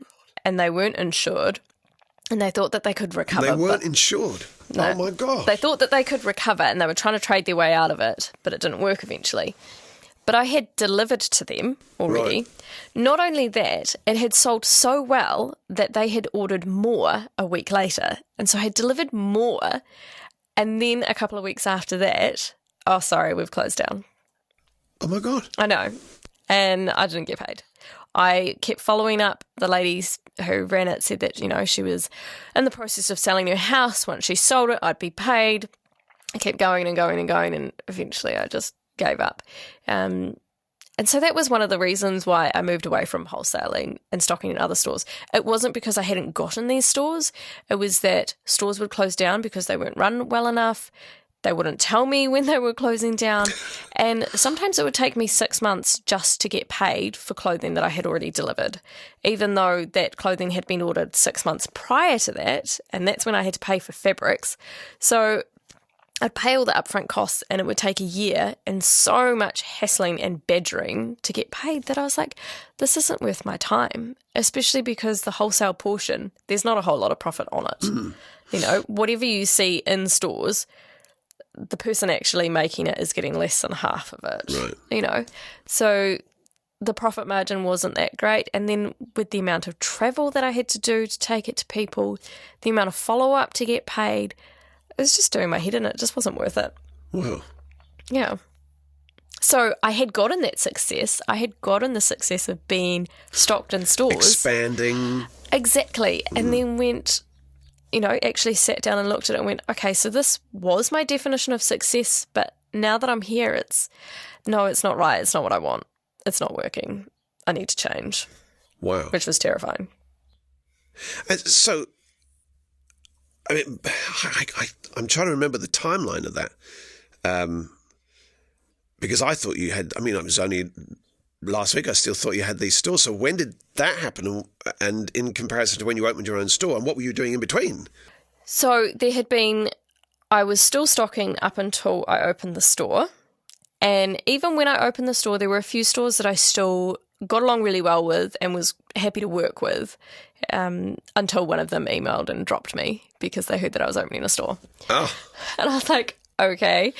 and they weren't insured, and they thought that they could recover. They weren't insured? No, oh, my God. They thought that they could recover, and they were trying to trade their way out of it, but it didn't work eventually. But I had delivered to them already. Right. Not only that, it had sold so well that they had ordered more a week later. And so I had delivered more. And then a couple of weeks after that, oh, sorry, we've closed down. Oh, my God. I know. And I didn't get paid. I kept following up. The ladies who ran it said that, you know, she was in the process of selling her house. Once she sold it, I'd be paid. I kept going and going and going. And eventually I just gave up. And so that was one of the reasons why I moved away from wholesaling and stocking in other stores. It wasn't because I hadn't gotten these stores. It was that stores would close down because they weren't run well enough. They wouldn't tell me when they were closing down. And sometimes it would take me 6 months just to get paid for clothing that I had already delivered, even though that clothing had been ordered 6 months prior to that. And that's when I had to pay for fabrics. So I'd pay all the upfront costs and it would take a year and so much hassling and badgering to get paid that I was like, this isn't worth my time, especially because the wholesale portion, there's not a whole lot of profit on it. You know, whatever you see in stores, the person actually making it is getting less than half of it, Right. you know. So the profit margin wasn't that great. And then with the amount of travel that I had to do to take it to people, the amount of follow-up to get paid, it was just doing my head in. It just wasn't worth it. Wow. Yeah. So I had gotten that success. I had gotten the success of being stocked in stores. Expanding. Exactly. And then went, you know, actually sat down and looked at it and went, okay, so this was my definition of success, but now that I'm here, it's not right. It's not what I want. It's not working. I need to change. Wow. Which was terrifying. So, I mean, I'm trying to remember the timeline of that. Because I thought you had, I mean, it was only last week I still thought you had these stores. So when did that happen? And in comparison to when you opened your own store, and what were you doing in between? So I was still stocking up until I opened the store. And even when I opened the store, there were a few stores that I still got along really well with and was happy to work with, until one of them emailed and dropped me because they heard that I was opening a store. Oh. And I was like, okay.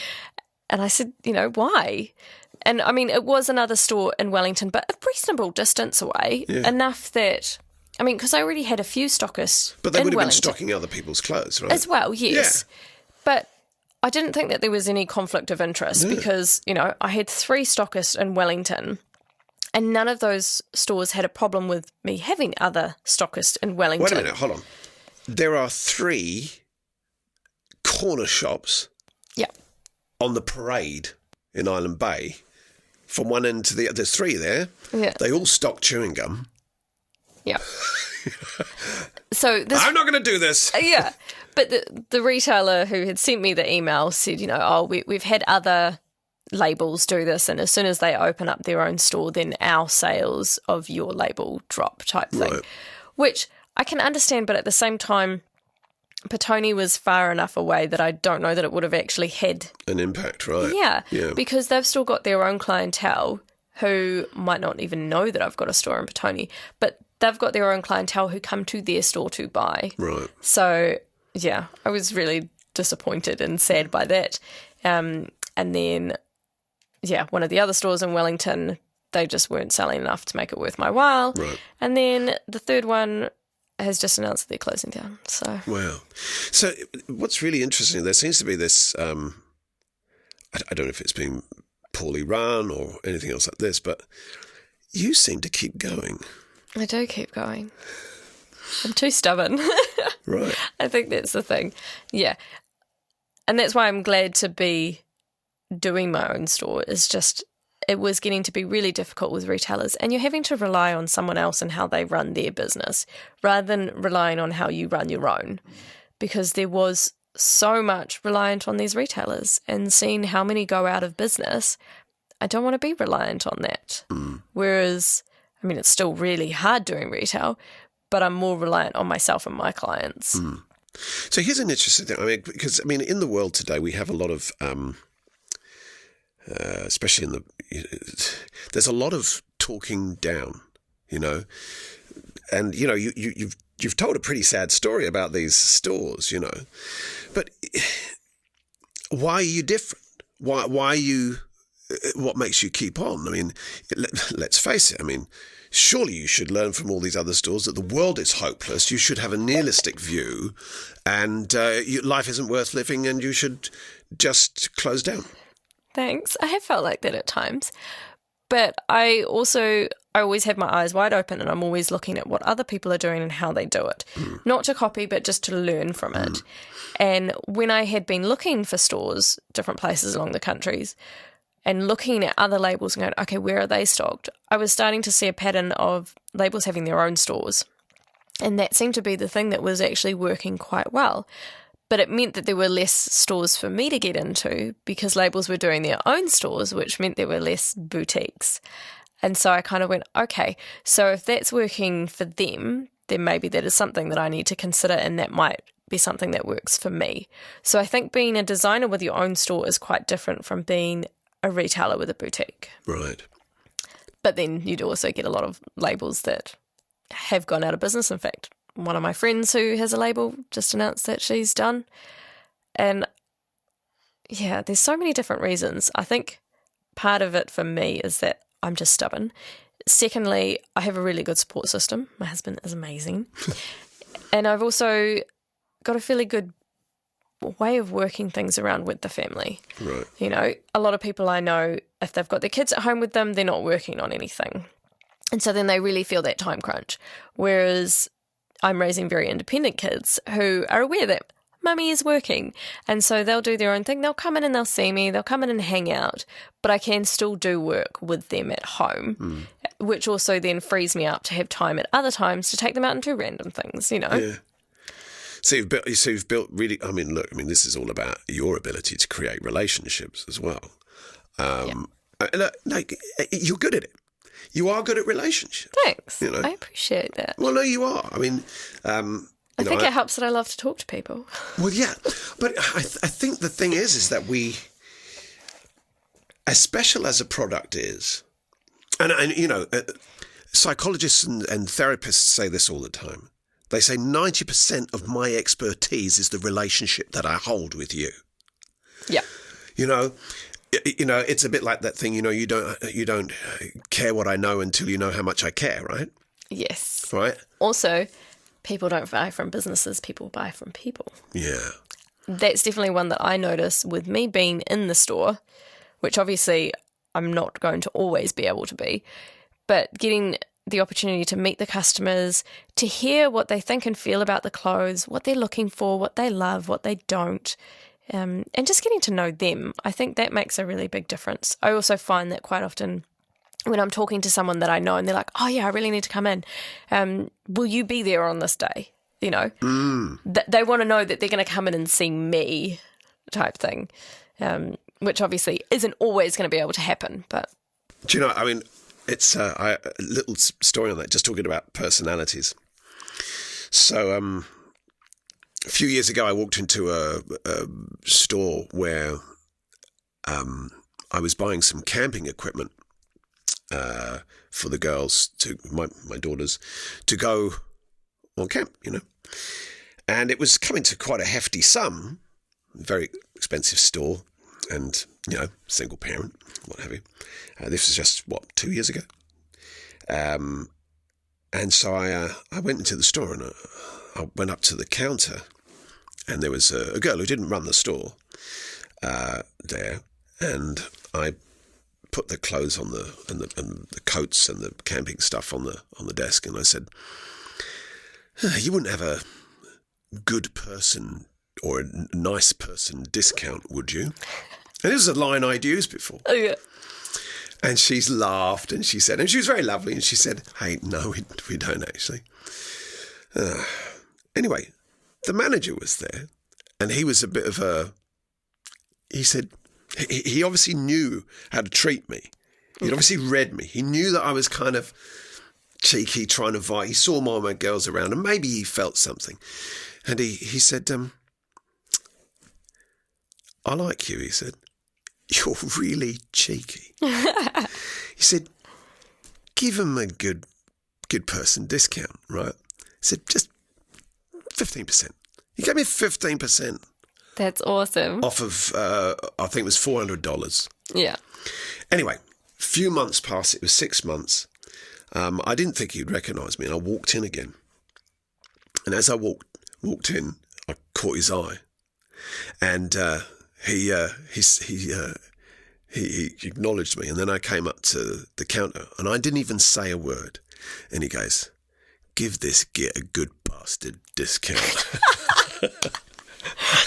And I said, you know, why? And I mean, it was another store in Wellington, but a reasonable distance away, enough that, I mean, because I already had a few stockists. But they in would have Wellington been stocking other people's clothes, right? as well, yes. Yeah. But I didn't think that there was any conflict of interest because, you know, I had 3 stockists in Wellington and none of those stores had a problem with me having other stockists in Wellington. Wait a minute, hold on. There are 3 corner shops on the parade in Island Bay. From one end to the other, there's 3 there. Yeah. They all stock chewing gum. Yeah. So I'm not going to do this. Yeah. But the retailer who had sent me the email said, you know, we've had other labels do this, and as soon as they open up their own store, then our sales of your label drop type thing. Right. Which I can understand, but at the same time, Petone was far enough away that I don't know that it would have actually had an impact, right? Yeah, because they've still got their own clientele who might not even know that I've got a store in Petone, but they've got their own clientele who come to their store to buy. Right. So, yeah, I was really disappointed and sad by that. And then, yeah, one of the other stores in Wellington, they just weren't selling enough to make it worth my while. Right. And then the third one has just announced that they're closing down. So wow. So what's really interesting, there seems to be this, I don't know if it's been poorly run or anything else like this, but you seem to keep going. I do keep going. I'm too stubborn. Right. I think that's the thing. Yeah. And that's why I'm glad to be doing my own store. Is just, it was getting to be really difficult with retailers, and you're having to rely on someone else and how they run their business rather than relying on how you run your own, because there was so much reliant on these retailers, and seeing how many go out of business, I don't want to be reliant on that. Whereas, I mean, it's still really hard doing retail, but I'm more reliant on myself and my clients. So here's an interesting thing. I mean, because, I mean, in the world today, we have a lot of, especially in there's a lot of talking down, you know, and, you know, you've told a pretty sad story about these stores, you know, but why are you different? Why are you, what makes you keep on? I mean, let's face it. I mean, surely you should learn from all these other stores that the world is hopeless. You should have a nihilistic view, and life isn't worth living, and you should just close down. Thanks. I have felt like that at times. But I always have my eyes wide open, and I'm always looking at what other people are doing and how they do it. Not to copy, but just to learn from it. And when I had been looking for stores, different places along the countries, and looking at other labels and going, okay, where are they stocked? I was starting to see a pattern of labels having their own stores. And that seemed to be the thing that was actually working quite well. But it meant that there were less stores for me to get into because labels were doing their own stores, which meant there were less boutiques. And so I kind of went, okay, so if that's working for them, then maybe that is something that I need to consider, and that might be something that works for me. So I think being a designer with your own store is quite different from being a retailer with a boutique. Right. But then you'd also get a lot of labels that have gone out of business. In fact, one of my friends who has a label just announced that she's done. And yeah, there's so many different reasons. I think part of it for me is that I'm just stubborn. Secondly, I have a really good support system. My husband is amazing. And I've also got a fairly good way of working things around with the family. Right. You know, a lot of people I know, if they've got their kids at home with them, they're not working on anything. And so then they really feel that time crunch. Whereas I'm raising very independent kids who are aware that mummy is working. And so they'll do their own thing. They'll come in and they'll see me. They'll come in and hang out. But I can still do work with them at home, which also then frees me up to have time at other times to take them out and do random things, you know. Yeah. So you've built really, this is all about your ability to create relationships as well. Like, you're good at it. You are good at relationships. Thanks. You know? I appreciate that. Well, no, you are. I mean, I think it helps that I love to talk to people. Well, yeah. But I think the thing is that we, as special as a product is, and you know, psychologists and therapists say this all the time. They say 90% of my expertise is the relationship that I hold with you. Yeah. You know, it's a bit like that thing. You know, you don't care what I know until you know how much I care, right? Yes. Right. Also, people don't buy from businesses; people buy from people. Yeah. That's definitely one that I notice with me being in the store, which obviously I'm not going to always be able to be, but getting the opportunity to meet the customers, to hear what they think and feel about the clothes, what they're looking for, what they love, what they don't, and just getting to know them. I think that makes a really big difference. I also find that quite often when I'm talking to someone that I know and they're like, oh yeah, I really need to come in. Will you be there on this day? You know, they want to know that they're going to come in and see me type thing, which obviously isn't always going to be able to happen. But do you know, I mean, it's a little story on that, just talking about personalities. So a few years ago, I walked into a store where I was buying some camping equipment for the girls, to my daughters, to go on camp, you know. And it was coming to quite a hefty sum, very expensive store, and, you know, single parent, what have you. This was just, 2 years ago? And so I went into the store and I went up to the counter, and there was a girl who didn't run the store there, and I put the clothes on and the coats and the camping stuff on the desk, and I said, you wouldn't have a good person or a nice person discount, would you? And this is a line I'd used before. oh yeah, And she's laughed, and she said, and she was very lovely, and she said, hey, no, we don't actually. Anyway, the manager was there, and he was a bit of he said, he obviously knew how to treat me. He'd obviously read me. He knew that I was kind of cheeky, trying to invite. He saw more of my girls around, and maybe he felt something. And he said, I like you, he said. You're really cheeky. He said, give him a good person discount, right? He said, just 15%. He gave me 15% that's awesome. off of, I think it was $400. Yeah. Anyway, a few months passed. It was 6 months. I didn't think he'd recognise me, and I walked in again. And as I walked in, I caught his eye, and he acknowledged me, and then I came up to the counter, and I didn't even say a word. And he goes, give this git a good bastard discount.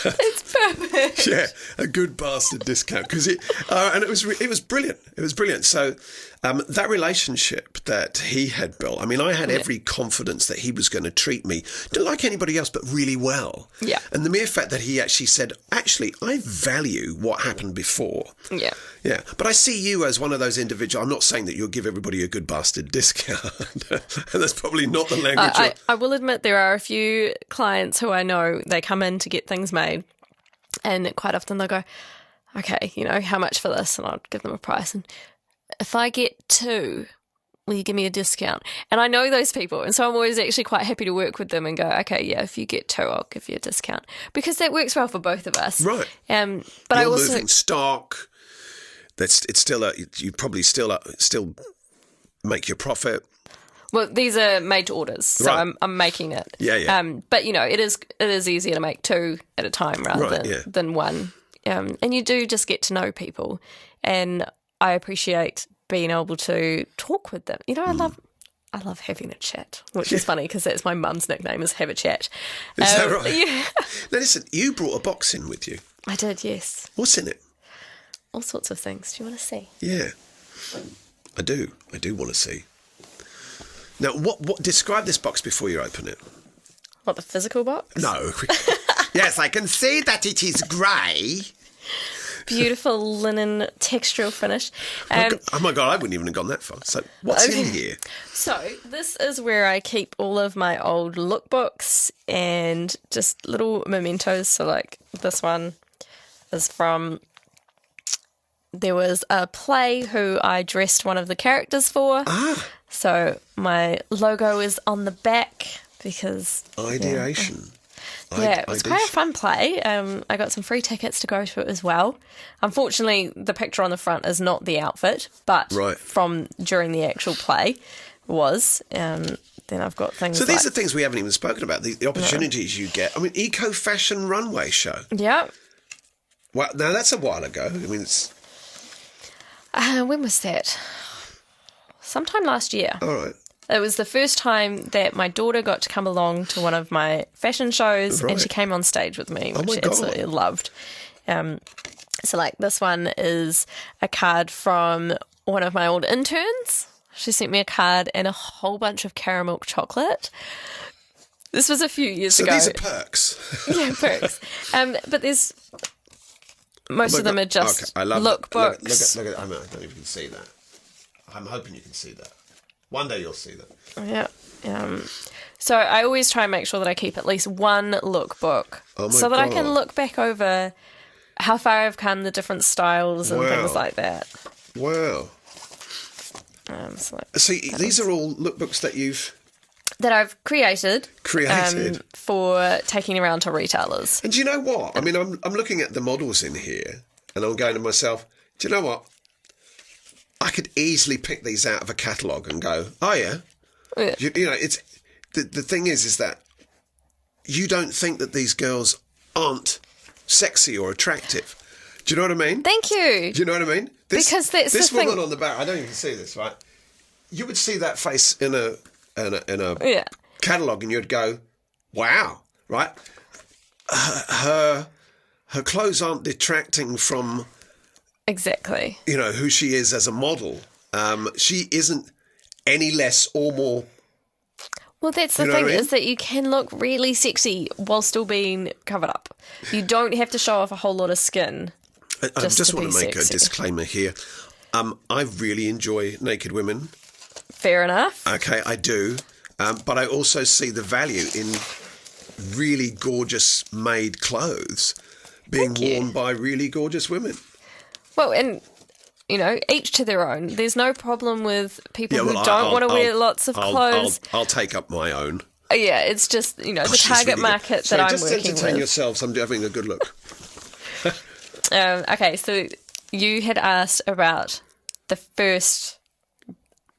It's perfect. Yeah, a good bastard discount because and it was brilliant. It was brilliant. So that relationship that he had built. I mean, I had every confidence that he was going to treat me not like anybody else, but really well. Yeah. And the mere fact that he actually said, "Actually, I value what happened before." Yeah. Yeah, but I see you as one of those individuals. I'm not saying that you'll give everybody a good bastard discount, and that's probably not the language. I will admit there are a few clients who I know they come in to get things made, and quite often they'll go, "Okay, how much for this?" And I'll give them a price. And if I get 2, will you give me a discount? And I know those people, and so I'm always actually quite happy to work with them and go, "Okay, yeah, if you get 2, I'll give you a discount," because that works well for both of us, Right? But You're moving stock. It's still you probably still make your profit. Well, these are made to orders, so Right. I'm making it. Yeah. But it is easier to make 2 at a time rather than 1. And you do just get to know people, and I appreciate being able to talk with them. I love having a chat, which is funny because that's my mum's nickname is have a chat. Is that right? Yeah. Now listen, you brought a box in with you. I did, yes. What's in it? All sorts of things. Do you want to see? Yeah, I do. I do want to see. Now, what? Describe this box before you open it. What, the physical box? No. Yes, I can see that it is grey. Beautiful linen textural finish. Oh my God, I wouldn't even have gone that far. So what's in here? So this is where I keep all of my old lookbooks and just little mementos. So like this one is from... There was a play who I dressed one of the characters for. So my logo is on the back because... Ideation. Yeah, it was quite a fun play. I got some free tickets to go to it as well. Unfortunately, the picture on the front is not the outfit, but from during the actual play was. Then I've got things. So these are things we haven't even spoken about. The opportunities you get. I mean, Eco Fashion Runway Show. Yeah. Well, now that's a while ago. I mean, it's. When was that? Sometime last year. All right. It was the first time that my daughter got to come along to one of my fashion shows, and she came on stage with me, which she absolutely loved. So, like, this one is a card from one of my old interns. She sent me a card and a whole bunch of caramel chocolate. This was a few years ago. So these are perks. Yeah, perks. But there's... Most of them are just lookbooks. Look at. I don't know if you can see that. I'm hoping you can see that. One day you'll see that. Yeah. So I always try and make sure that I keep at least one lookbook so that I can look back over how far I've come, the different styles and things like that. Wow. So these are all lookbooks that I've created for taking around to retailers. And do you know what? I mean, I'm looking at the models in here and I'm going to myself, do you know what? I could easily pick these out of a catalogue and go, oh, yeah. It's the thing is that you don't think that these girls aren't sexy or attractive. Do you know what I mean? Thank you. Do you know what I mean? Because that's this the woman thing. on the back, I don't even see this, right? You would see that face in a catalogue and you'd go, wow, right? Her clothes aren't detracting from... Exactly. Who she is as a model. She isn't any less or more... Well, that's the thing, is that you can look really sexy while still being covered up. You don't have to show off a whole lot of skin. I just want to make a disclaimer here. I really enjoy naked women. Fair enough. Okay, I do. But I also see the value in really gorgeous made clothes being worn by really gorgeous women. Well, and, each to their own. There's no problem with people who don't want to wear lots of clothes. I'll take up my own. Yeah, it's just, the target really market that I'm working with. Just entertain yourselves. I'm having a good look. Okay, so you had asked about the first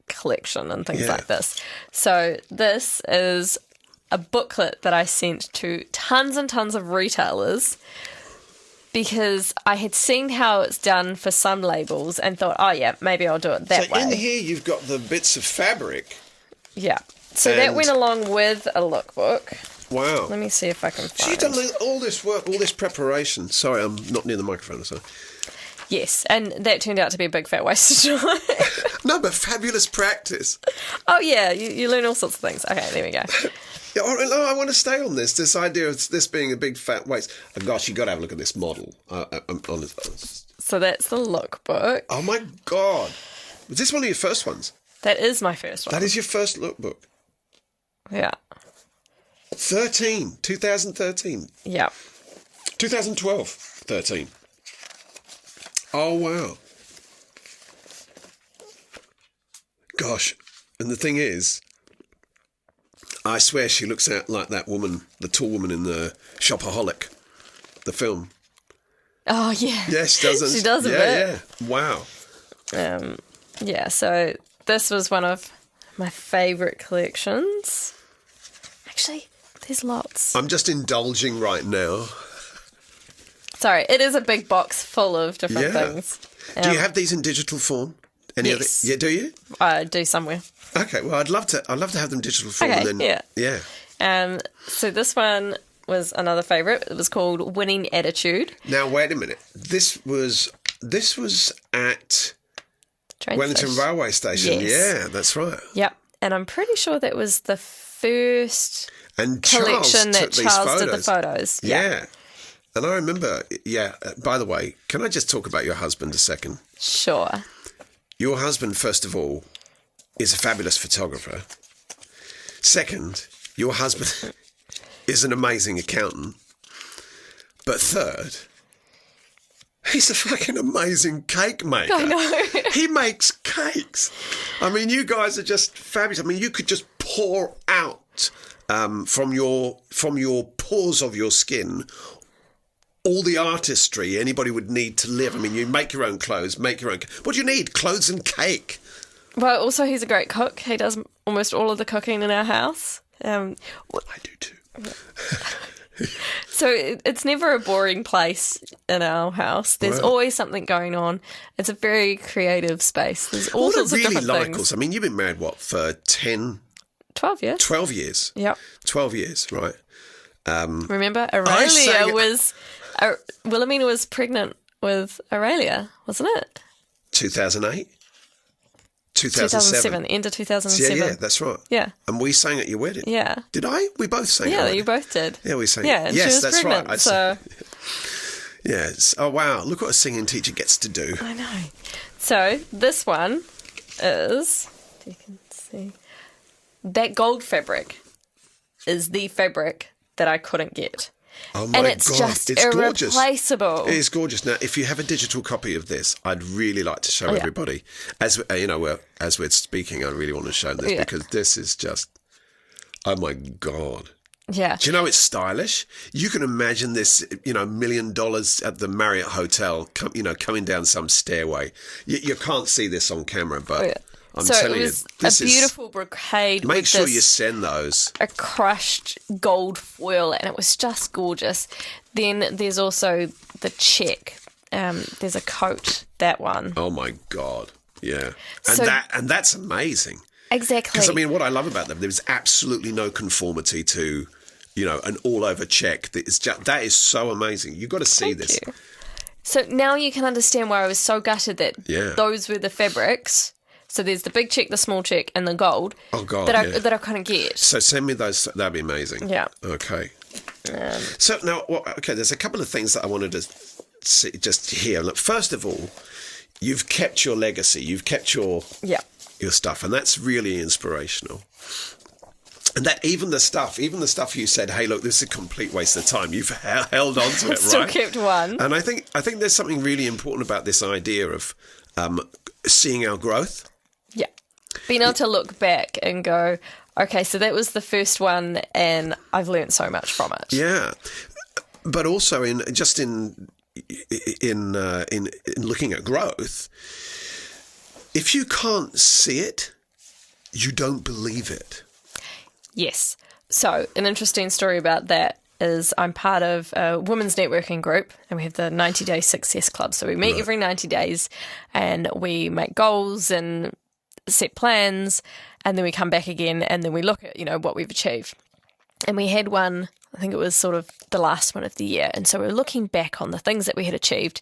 collection and things like this. So this is a booklet that I sent to tons and tons of retailers because I had seen how it's done for some labels and thought, oh yeah, maybe I'll do it that way. So in here you've got the bits of fabric. Yeah. So that went along with a lookbook. Wow. Let me see if I can So you've find. done all this work, all this preparation. Sorry, I'm not near the microphone. So. Yes, and that turned out to be a big fat waste of time. No, but fabulous practice. Oh yeah, you learn all sorts of things. Okay, there we go. Yeah, no, I want to stay on this idea of this being a big fat waste. Oh, gosh, you got to have a look at this model. I'm honest. So that's the lookbook. Oh my God, was this one of your first ones? That is my first one. That is your first lookbook. Yeah. 2013. Yeah. 2012, 13. Oh, wow. Gosh. And the thing is, I swear she looks out like that woman, the tall woman in the Shopaholic, the film. Oh yeah. Yes, doesn't she does a bit. Yeah. Wow. Yeah, so this was one of my favourite collections. Actually, there's lots. I'm just indulging right now. Sorry, it is a big box full of different Yeah. things. Do you have these in digital form? Yes. Yeah, do you? I do somewhere. Okay, well, I'd love to have them digital form. Okay, and then, yeah. Yeah. So this one was another favourite. It was called Winning Attitude. Now, wait a minute. This was at Train Wellington station. Railway Station. Yes. Yeah, that's right. Yep, and I'm pretty sure that was the first And Charles collection that took these Charles did the photos. photos. Yeah. And I remember, by the way, can I just talk about your husband a second? Sure. Your husband, first of all, is a fabulous photographer. Second, your husband is an amazing accountant. But third, he's a fucking amazing cake maker. I know. He makes cakes. I mean, you guys are just fabulous. I mean, you could just pour out from your pores of your skin all the artistry anybody would need to live. I mean, you make your own clothes, make your own... What do you need? Clothes and cake. Well, also he's a great cook. He does almost all of the cooking in our house. I do too. So it's never a boring place in our house. There's Wow. always something going on. It's a very creative space. There's all What I sorts of really different like things. also, I mean, you've been married, what, for 10, 12 years. 12 years? Yep. 12 years, right. Remember, I sang- Aurelia was... Wilhelmina was pregnant with Aurelia, wasn't it? 2008? 2007. End of 2007. Yeah, that's right. Yeah. And we sang at your wedding. Yeah. Did I? We both sang at Yeah, your wedding. you both did. Yeah, we sang. Yeah, and yes, she was that's pregnant, right. so... Yes. Oh, wow. Look what a singing teacher gets to do. I know. So this one is, if you can see, that gold fabric is the fabric that I couldn't get. Oh, my And it's God. just It's gorgeous. irreplaceable. It is gorgeous. Now, if you have a digital copy of this, I'd really like to show yeah. everybody. As as we're speaking, I really want to show this because this is just, oh my God. Yeah. Do you know it's stylish? You can imagine this, $1 million at the Marriott Hotel, coming down some stairway. You can't see this on camera, but I'm so telling it was you, this a beautiful brocade Make with sure this, you send those. a crushed gold foil, and it was just gorgeous. Then there's also the check. There's a coat, that one. Oh my God, yeah, So- and that's amazing. Exactly. Because I mean, what I love about them, there's absolutely no conformity to, an all-over check. That is so amazing. You've got to see Thank this. you. So now you can understand why I was so gutted that those were the fabrics. So there's the big check, the small check, and the gold. Oh God, that I couldn't get. So send me those. That'd be amazing. Yeah. Okay. So now, there's a couple of things that I wanted to see, just hear. Look, first of all, you've kept your legacy. You've kept your stuff, and that's really inspirational. And that even the stuff you said, hey, look, this is a complete waste of time. You've held on to it, Still right? kept one. And I think there's something really important about this idea of seeing our growth. Yeah. Being able to look back and go, okay, so that was the first one, and I've learned so much from it. Yeah, but also in looking at growth, if you can't see it, you don't believe it. Yes. So an interesting story about that is I'm part of a women's networking group, and we have the 90-day success club. So we meet every 90 days and we make goals and set plans, and then we come back again and then we look at, what we've achieved. And we had one, I think it was sort of the last one of the year. And so we were looking back on the things that we had achieved.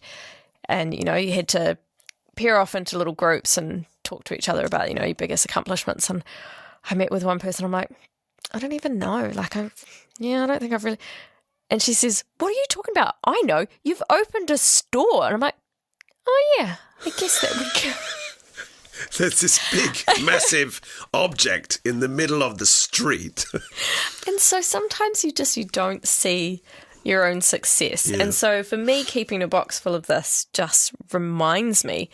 And, you know, you had to pair off into little groups and talk to each other about, you know, your biggest accomplishments. And I met with one person, I'm like, I don't even know. Like, I don't think I've really... And she says, what are you talking about? I know, you've opened a store. And I'm like, oh yeah, I guess that would count. There's this big, massive object in the middle of the street. And so sometimes you don't see your own success. Yeah. And so for me, keeping a box full of this just reminds me.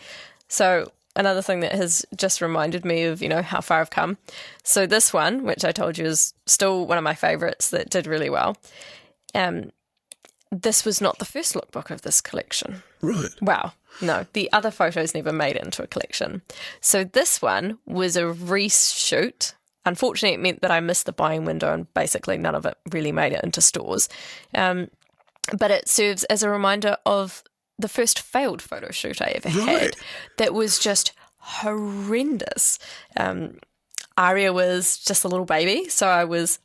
So another thing that has just reminded me of, you know, how far I've come. So this one, which I told you is still one of my favourites that did really well. This was not the first lookbook of this collection. Right. Wow. No, the other photos never made it into a collection. So this one was a reshoot. Unfortunately, it meant that I missed the buying window and basically none of it really made it into stores. But it serves as a reminder of the first failed photo shoot I ever had that was just horrendous. Aria was just a little baby, so I was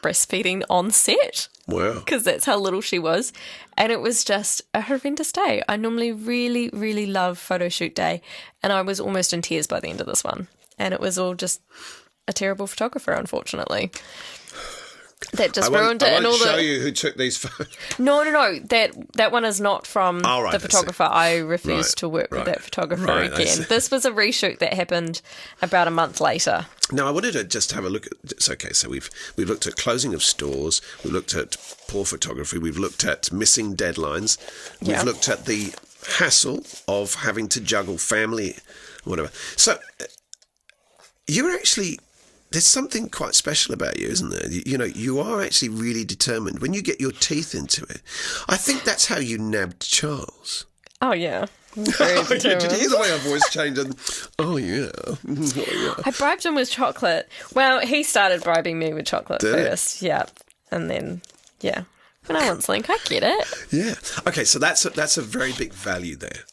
breastfeeding on set. Wow. Because that's how little she was. And it was just a horrendous day. I normally really, really love photo shoot day. And I was almost in tears by the end of this one. And it was all just a terrible photographer, unfortunately. That just ruined it. I won't show you who took these photos. No. That one is not from the photographer. I refuse to work with that photographer again. This was a reshoot that happened about a month later. Now, I wanted to just have a look at... It's okay, so we've looked at closing of stores, we've looked at poor photography, we've looked at missing deadlines, we've looked at the hassle of having to juggle family, whatever. So, you're actually... There's something quite special about you, isn't there? You know, you are actually really determined. When you get your teeth into it, I think that's how you nabbed Charles. Oh, yeah. Very Did you hear the way our voice changed? And, oh, yeah. I bribed him with chocolate. Well, he started bribing me with chocolate first. Yeah. And then, yeah. When I want something, I get it. Yeah. Okay, so that's a very big value there.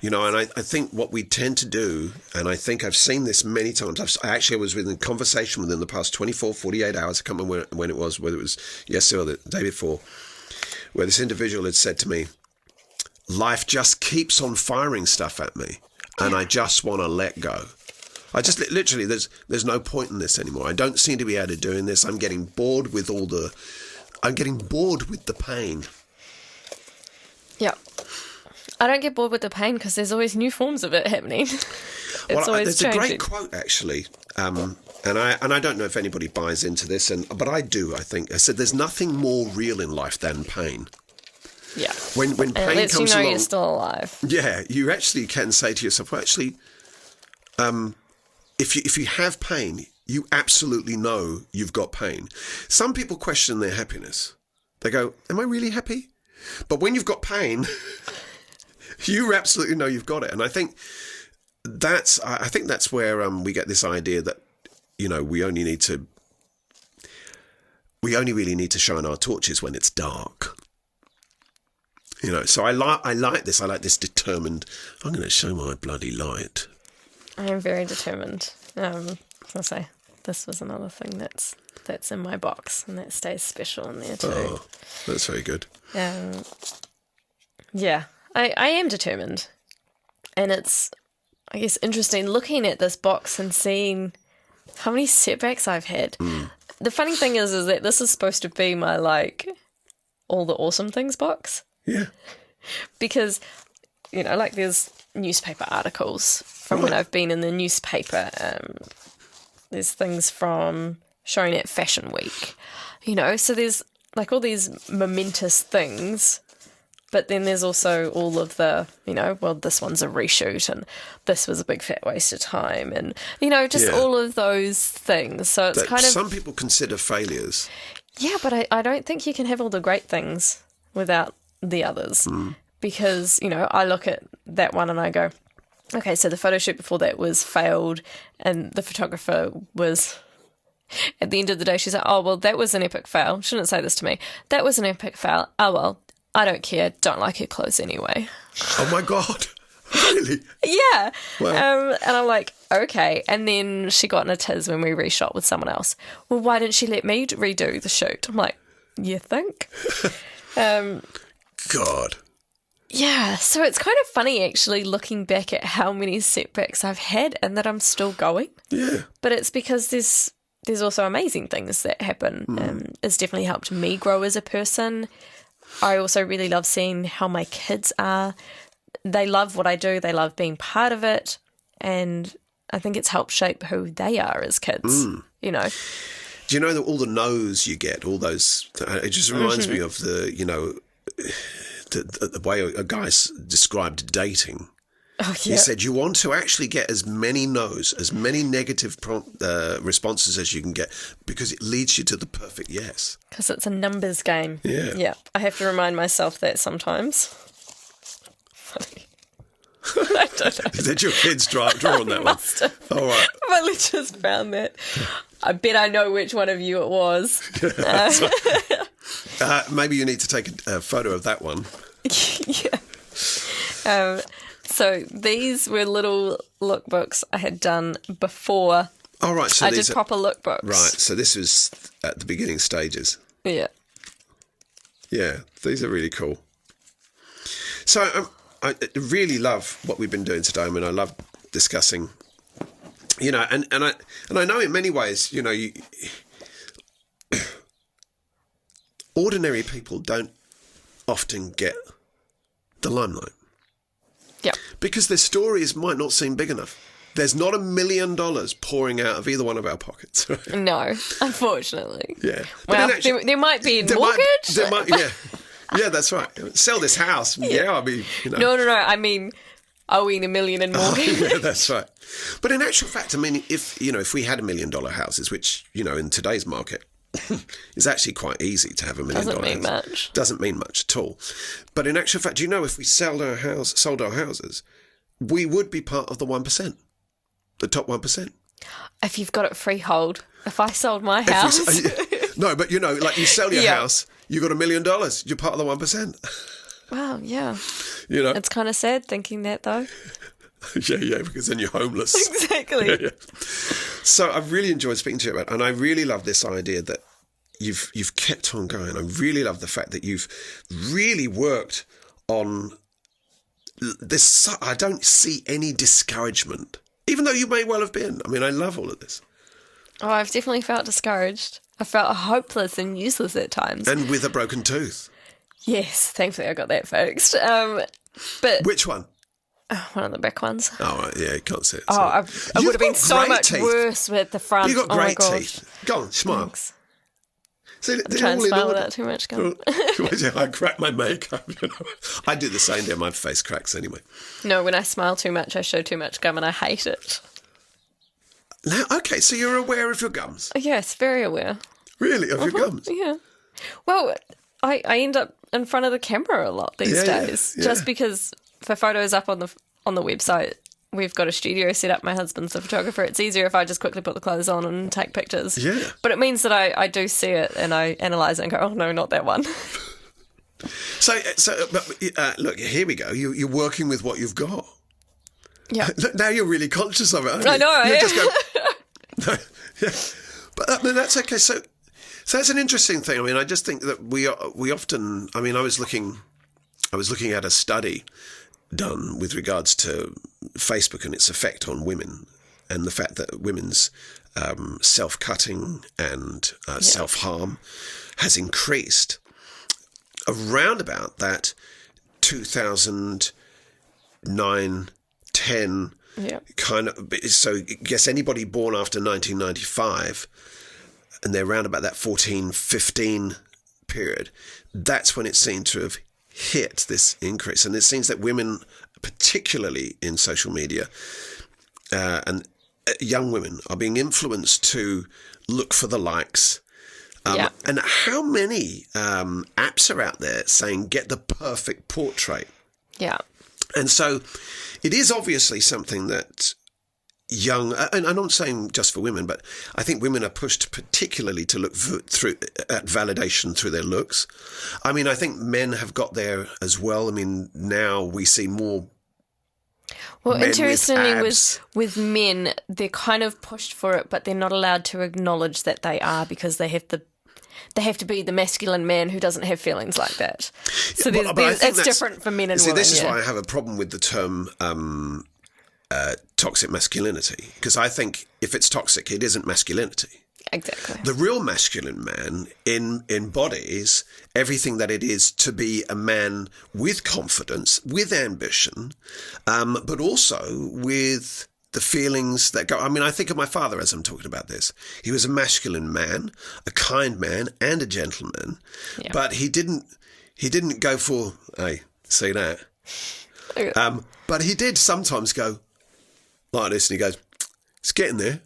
You know, and I think what we tend to do, and I think I've seen this many times, I was within conversation within the past 24, 48 hours, I can't remember when it was, whether it was yesterday or the day before, where this individual had said to me, life just keeps on firing stuff at me, and I just want to let go. I just, literally, there's no point in this anymore. I don't seem to be able to doing this. I'm getting bored with the pain. Yeah. I don't get bored with the pain because there's always new forms of it happening. Always changing. A great quote actually, and I don't know if anybody buys into this, but I do. I think I said there's nothing more real in life than pain. Yeah. When pain it lets comes you know along, you're still alive. Yeah, you actually can say to yourself, well, actually, if you have pain, you absolutely know you've got pain. Some people question their happiness. They go, "Am I really happy?" But when you've got pain. You absolutely know you've got it, and I think that's where we get this idea that, you know, we only really need to shine our torches when it's dark. You know, so I like this. I like this determined. I'm going to show my bloody light. I am very determined. I'll say this was another thing that's in my box, and that stays special in there too. Oh, that's very good. Yeah. I am determined, and it's, I guess, interesting looking at this box and seeing how many setbacks I've had. The funny thing is that this is supposed to be my, like, all the awesome things box. Yeah. Because, you know, like, there's newspaper articles from when I've been in the newspaper. There's things from showing at Fashion Week, you know, so there's, like, all these momentous things. But then there's also all of the, you know, well, this one's a reshoot and this was a big fat waste of time and, you know, just all of those things. So it's kind of... Some people consider failures. Yeah, but I don't think you can have all the great things without the others. Because, you know, I look at that one and I go, okay, so the photo shoot before that was failed and the photographer was... At the end of the day, she's like, oh, well, that was an epic fail. Shouldn't say this to me. That was an epic fail. Oh, well. I don't care. Don't like her clothes anyway. Oh, my God. Really? Yeah. Wow. And I'm like, okay. And then she got in a tiz when we reshot with someone else. Well, why didn't she let me redo the shoot? I'm like, you think? God. Yeah. So it's kind of funny, actually, looking back at how many setbacks I've had and that I'm still going. Yeah. But it's because there's also amazing things that happen. It's definitely helped me grow as a person. I also really love seeing how my kids are. They love what I do. They love being part of it. And I think it's helped shape who they are as kids, you know. Do you know that all the no's you get, all those, it just reminds me of the, you know, the way a guy described dating. Oh, He yeah. said you want to actually get as many no's, as many negative responses as you can get, because it leads you to the perfect yes. Because it's a numbers game. Yeah. Yeah. I have to remind myself that sometimes. Funny. I don't know. Did your kids draw on that one? Must have. All right. I've only just found that. I bet I know which one of you it was. Maybe you need to take a photo of that one. Yeah. So these were little lookbooks I had done before All right. So I did proper lookbooks. Right. So this was at the beginning stages. Yeah. These are really cool. So I really love what we've been doing today. I mean, I love discussing, you know, and I know in many ways, you know, ordinary people don't often get the limelight. Yeah. Because their stories might not seem big enough. There's not $1 million pouring out of either one of our pockets. Right? No, unfortunately. Yeah. Well, there might be a mortgage. Yeah, that's right. Sell this house. Yeah, I mean, you know. No. I mean, owing $1 million in mortgage. Yeah, that's right. But in actual fact, I mean, if we had $1 million houses, which, you know, in today's market is actually quite easy to have $1 million. Doesn't mean much. Doesn't mean much at all. But in actual fact, you know, if we sold our houses, we would be part of the 1%, the top 1%. If you've got it freehold, if I sold my house. No, but you know, like you sell your house, you got $1 million. You're part of the 1%. Wow, yeah. You know, It's kind of sad thinking that, though. yeah, because then you're homeless. Exactly. Yeah. So I've really enjoyed speaking to you about, and I really love this idea that you've kept on going. I really love the fact that you've really worked on this. I don't see any discouragement, even though you may well have been. I mean, I love all of this. Oh, I've definitely felt discouraged. I felt hopeless and useless at times. And with a broken tooth. Yes, thankfully I got that fixed. But Which one? one of the back ones. Oh, right, yeah, you can't see it. Oh, I would have been so much teeth. worse with the front. You got oh great my gosh. teeth. Go on, smile. Thanks. See, I'm trying to smile without too much gum. I crack my makeup. You know. I do the same there. My face cracks anyway. No, when I smile too much, I show too much gum and I hate it. Now, okay, so you're aware of your gums. Yes, very aware. Really? Of your gums? Yeah. Well, I end up in front of the camera a lot these days, yeah. just because for photos up on the website, we've got a studio set up. My husband's a photographer. It's easier if I just quickly put the clothes on and take pictures. Yeah. But it means that I do see it and I analyse it and go, oh, no, not that one. So look, here we go. You're working with what you've got. Yeah. Look, now you're really conscious of it, aren't you? I know. You just go, no, yeah. But I mean, that's okay. So that's an interesting thing. I mean, I just think that we often. I mean, I was looking at a study done with regards to Facebook and its effect on women, and the fact that women's self-cutting and self-harm has increased around about that 2009, 10 kind of. So I guess anybody born after 1995, and they're around about that 14, 15 period, that's when it seemed to have hit this increase. And it seems that women, particularly in social media, and young women, are being influenced to look for the likes. And how many apps are out there saying, get the perfect portrait? Yeah. And so it is obviously something that young, and I'm not saying just for women, but I think women are pushed particularly to look through at validation through their looks. I mean, I think men have got there as well. I mean, now we see more Well, men interestingly, with abs. with men, they're kind of pushed for it, but they're not allowed to acknowledge that they are because they have to be the masculine man who doesn't have feelings like that. So But I think it's different for men and see, women. this is why I have a problem with the term toxic masculinity, because I think if it's toxic, it isn't masculinity. Exactly. The real masculine man embodies everything that it is to be a man with confidence, with ambition, but also with the feelings that go. I mean, I think of my father as I'm talking about this. He was a masculine man, a kind man, and a gentleman, but he didn't go for, hey, see that? But he did sometimes go like this, and he goes, it's getting there.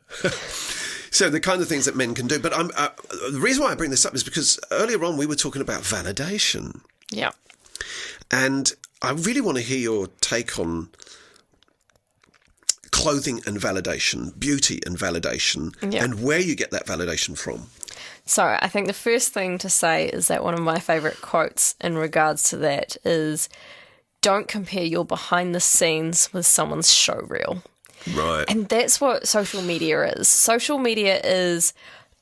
So the kind of things that men can do. But the reason why I bring this up is because earlier on we were talking about validation. Yeah. And I really want to hear your take on clothing and validation, beauty and validation, and where you get that validation from. So I think the first thing to say is that one of my favourite quotes in regards to that is, don't compare your behind the scenes with someone's show reel. Right. And that's what social media is. Social media is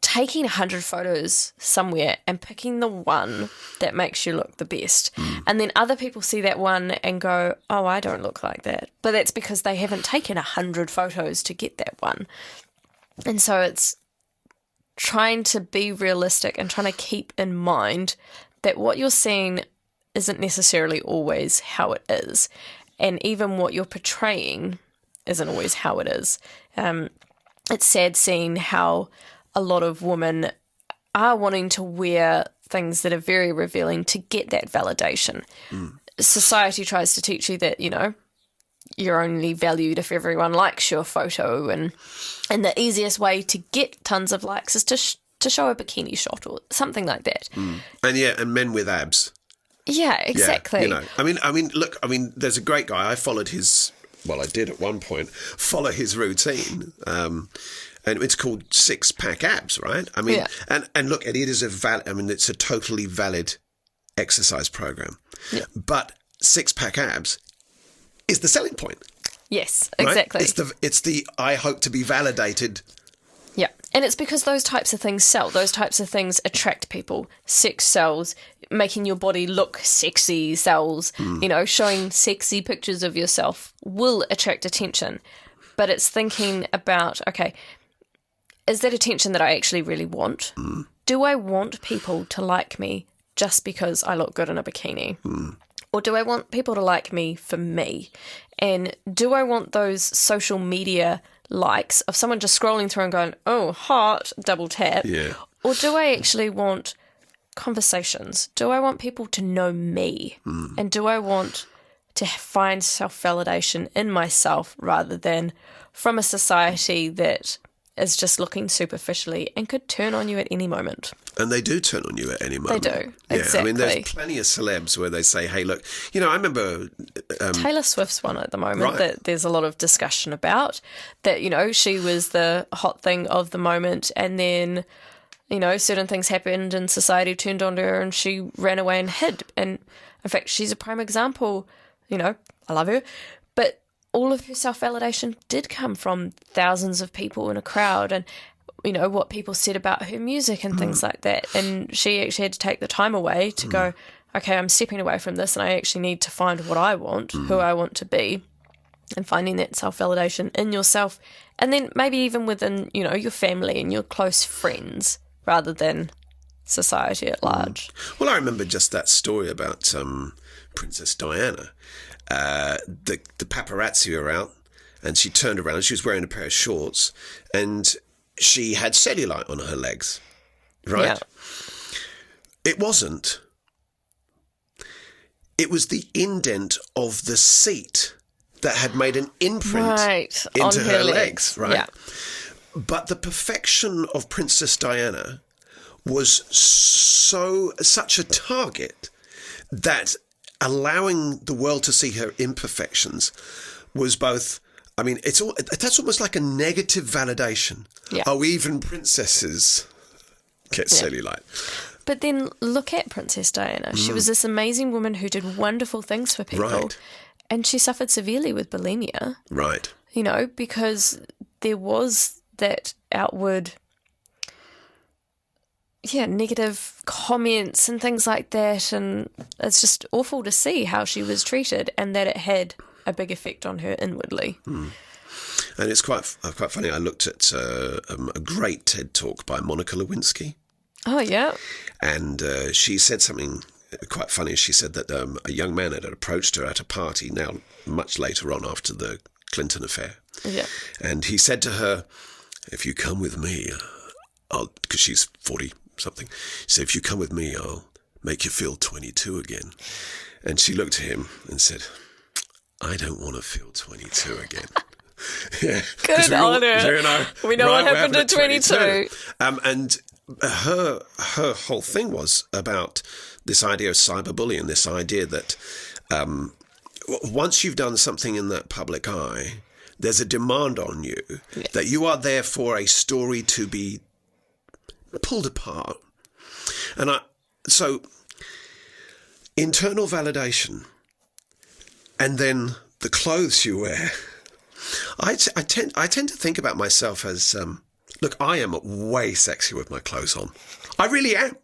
taking 100 photos somewhere and picking the one that makes you look the best. And then other people see that one and go, oh, I don't look like that. But that's because they haven't taken 100 photos to get that one. And so it's trying to be realistic and trying to keep in mind that what you're seeing isn't necessarily always how it is. And even what you're portraying isn't always how it is. It's sad seeing how a lot of women are wanting to wear things that are very revealing to get that validation. Society tries to teach you that, you're only valued if everyone likes your photo, and the easiest way to get tons of likes is to show a bikini shot or something like that. And men with abs. Yeah, exactly. Yeah, look, there's a great guy. I followed his. Well, I did at one point follow his routine, and it's called 6-pack abs, right? And look, it is it's a totally valid exercise program, but 6-pack abs is the selling point. Yes, right? exactly. It's the I hope to be validated. Yeah, and it's because those types of things sell. Those types of things attract people. Sex sells. Making your body look sexy sells. Showing sexy pictures of yourself will attract attention. But it's thinking about, okay, is that attention that I actually really want? Do I want people to like me just because I look good in a bikini? Or do I want people to like me for me? And do I want those social media likes of someone just scrolling through and going, oh, hot, double tap? Yeah. Or do I actually want conversations? Do I want people to know me? And do I want to find self-validation in myself rather than from a society that is just looking superficially and could turn on you at any moment? And they do turn on you at any moment. They do, yeah. exactly. There's plenty of celebs where they say, hey, look, I remember... Taylor Swift's one at the moment right. that there's a lot of discussion about, that, she was the hot thing of the moment, and then, certain things happened and society turned on her and she ran away and hid. And in fact, she's a prime example. I love her. But all of her self-validation did come from thousands of people in a crowd and, what people said about her music and things like that. And she actually had to take the time away to go, okay, I'm stepping away from this and I actually need to find what I want, who I want to be, and finding that self-validation in yourself. And then maybe even within, your family and your close friends rather than society at large. Well, I remember just that story about Princess Diana. The paparazzi were out and she turned around. She was wearing a pair of shorts and she had cellulite on her legs, right? Yeah. It wasn't. It was the indent of the seat that had made an imprint into her legs, right? Yeah. But the perfection of Princess Diana was such a target that allowing the world to see her imperfections was both... that's almost like a negative validation. Yeah. Oh, even princesses get cellulite. But then look at Princess Diana. She was this amazing woman who did wonderful things for people. Right. And she suffered severely with bulimia. Right. You know, because there was that outward, negative comments and things like that. And it's just awful to see how she was treated and that it had a big effect on her inwardly. Mm. And it's quite funny. I looked at a great TED Talk by Monica Lewinsky. Oh, yeah. And she said something quite funny. She said that a young man had approached her at a party now much later on after the Clinton affair. Yeah. And he said to her, if you come with me, because she's 40-something, he said, if you come with me, I'll make you feel 22 again. And she looked at him and said, I don't want to feel 22 again. Yeah. Good on her. You know, we know what happened at 22. And her whole thing was about this idea of cyberbullying, this idea that once you've done something in that public eye, there's a demand on you that you are there for a story to be pulled apart. And so internal validation and then the clothes you wear. I tend to think about myself as, look, I am way sexy with my clothes on. I really am.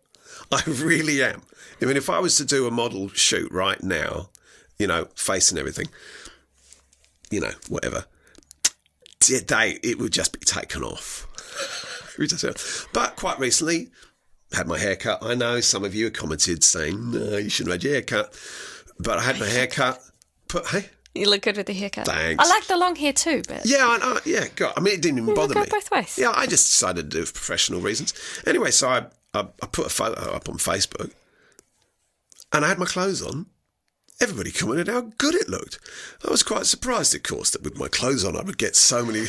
I really am. I mean, if I was to do a model shoot right now, you know, face and everything, you know, whatever, it would just be taken off. But quite recently, had my hair cut. I know some of you have commented saying, no, you shouldn't have had your hair cut. But I had my hair cut. Hey? You look good with the haircut. Thanks. I like the long hair too, but... Yeah, God, I mean, it didn't even bother me. Go both ways. Yeah, I just decided to do it for professional reasons. Anyway, so I put a photo up on Facebook and I had my clothes on. Everybody commented how good it looked. I was quite surprised, of course, that with my clothes on I would get so many...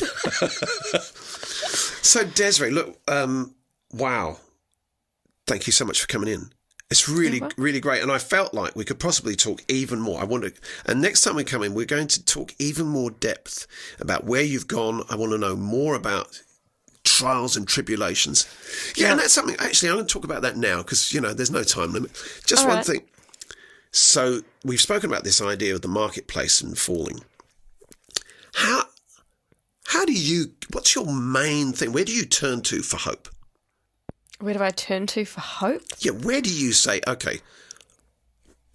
So, Desiree, look, wow. Thank you so much for coming in. It's really, really great. And I felt like we could possibly talk even more. And next time we come in, we're going to talk even more depth about where you've gone. I want to know more about trials and tribulations. Yeah, and that's something, actually, I'm going to talk about that now because, you know, there's no time limit. Just one thing. So we've spoken about this idea of the marketplace and falling. What's your main thing? Where do you turn to for hope? Where do I turn to for hope? Yeah, where do you say, okay,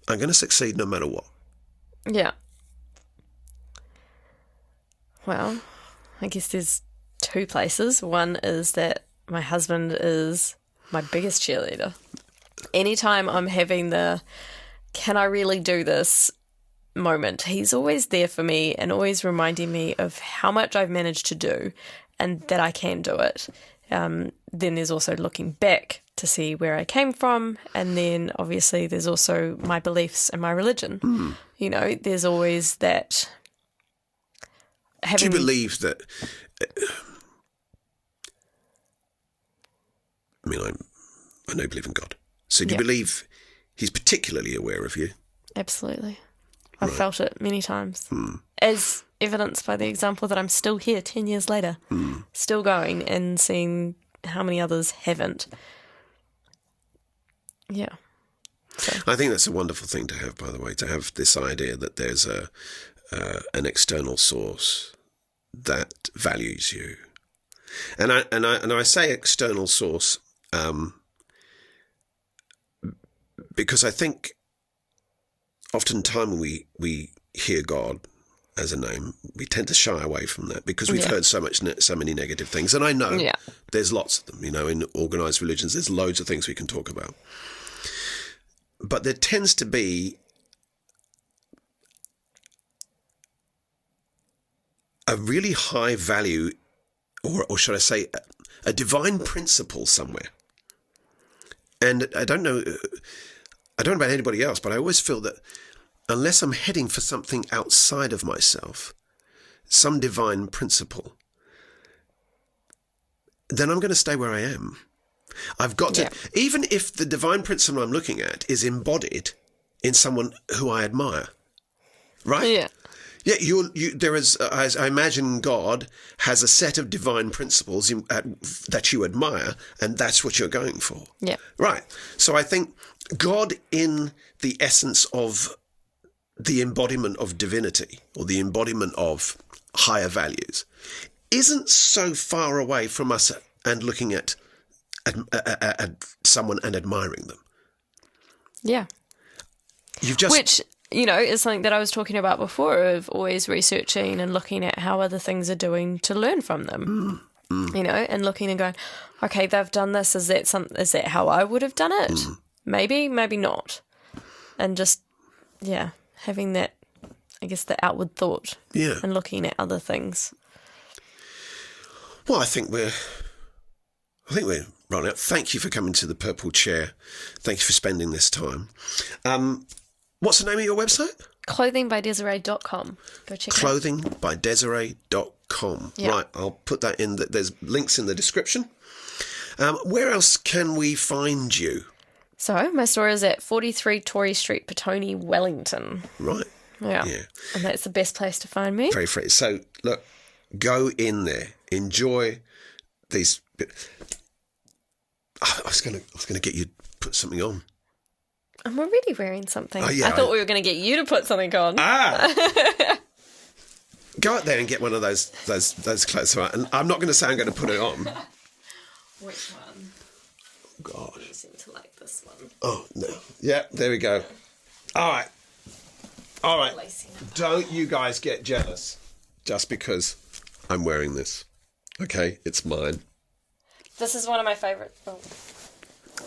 I'm going to succeed no matter what? Yeah. Well, I guess there's two places. One is that my husband is my biggest cheerleader. Anytime I'm having the, can I really do this moment, he's always there for me and always reminding me of how much I've managed to do and that I can do it. Then there's also looking back to see where I came from. And then obviously there's also my beliefs and my religion. Mm. You know, there's always that. Do you believe that? I mean, I know you believe in God. So do you believe he's particularly aware of you? Absolutely. I've felt it many times. Mm. As evidenced by the example that I'm still here 10 years later, still going and seeing how many others haven't. Yeah. So. I think that's a wonderful thing to have, by the way, to have this idea that there's an external source that values you. And I say external source because I think oftentimes when we hear God as a name, we tend to shy away from that because we've heard so many negative things. And I know there's lots of them, you know, in organised religions, there's loads of things we can talk about. But there tends to be a really high value, or should I say, a divine principle somewhere. And I don't know about anybody else, but I always feel that unless I'm heading for something outside of myself, some divine principle, then I'm going to stay where I am. I've got to, even if the divine principle I'm looking at is embodied in someone who I admire, right? Yeah. Yeah, there is, as I imagine, God has a set of divine principles that you admire, and that's what you're going for. Yeah. Right. So I think God, in the essence of the embodiment of divinity or the embodiment of higher values isn't so far away from us and looking at someone and admiring them. Yeah. Which, is something that I was talking about before, of always researching and looking at how other things are doing to learn from them. And looking and going, okay, they've done this. Is that how I would have done it? Maybe not. And just, having that, I guess, the outward thought. Yeah. And looking at other things. Well, I think we're running out. Thank you for coming to the Purple Chair. Thank you for spending this time. What's the name of your website? Clothingbydesiree.com. Go check it out. Clothingbydesiree.com. Yeah. Right, I'll put that in. There's links in the description. Where else can we find you? So, my store is at 43 Tory Street, Petone, Wellington. Right. Yeah. And that's the best place to find me. Very free. So, look, go in there. Enjoy these. I was going to get you to put something on. I'm already wearing something. Oh, yeah, I thought we were going to get you to put something on. Go out there and get one of those clothes. Right? And I'm not going to say I'm going to put it on. Which one? Oh, God. You seem to like this one. Oh, no. Yeah, there we go. All right. Don't you guys get jealous just because I'm wearing this. Okay? It's mine. This is one of my favourites.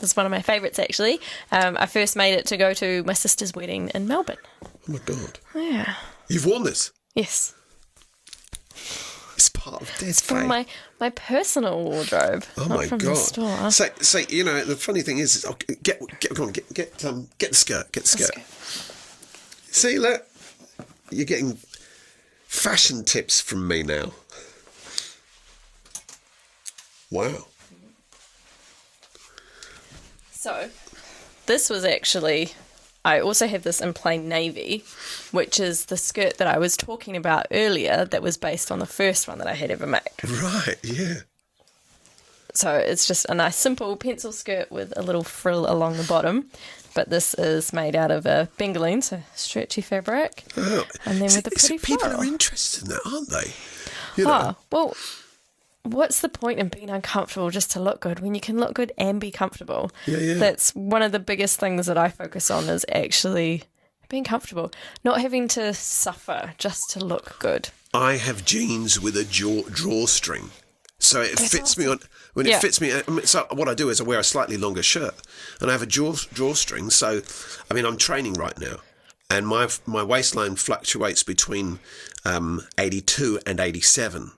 This is one of my favourites, actually. I first made it to go to my sister's wedding in Melbourne. Oh, my God. Yeah. You've worn this? Yes. It's part of this. From my personal wardrobe. Oh, not my from God. The store. So, the funny thing is, get the skirt. Get the skirt. See, look. You're getting fashion tips from me now. Wow. So, this was actually, I also have this in plain navy, which is the skirt that I was talking about earlier that was based on the first one that I had ever made. Right, yeah. So, it's just a nice simple pencil skirt with a little frill along the bottom. But this is made out of a bengaline, so stretchy fabric. Oh. And then with a pretty people floral. are interested in that, aren't they? Well, what's the point in being uncomfortable just to look good when you can look good and be comfortable? Yeah. That's one of the biggest things that I focus on, is actually being comfortable, not having to suffer just to look good. I have jeans with a drawstring, so it fits me on. When it fits me, so what I do is I wear a slightly longer shirt, and I have a drawstring. So, I'm training right now, and my waistline fluctuates between 82 and 87.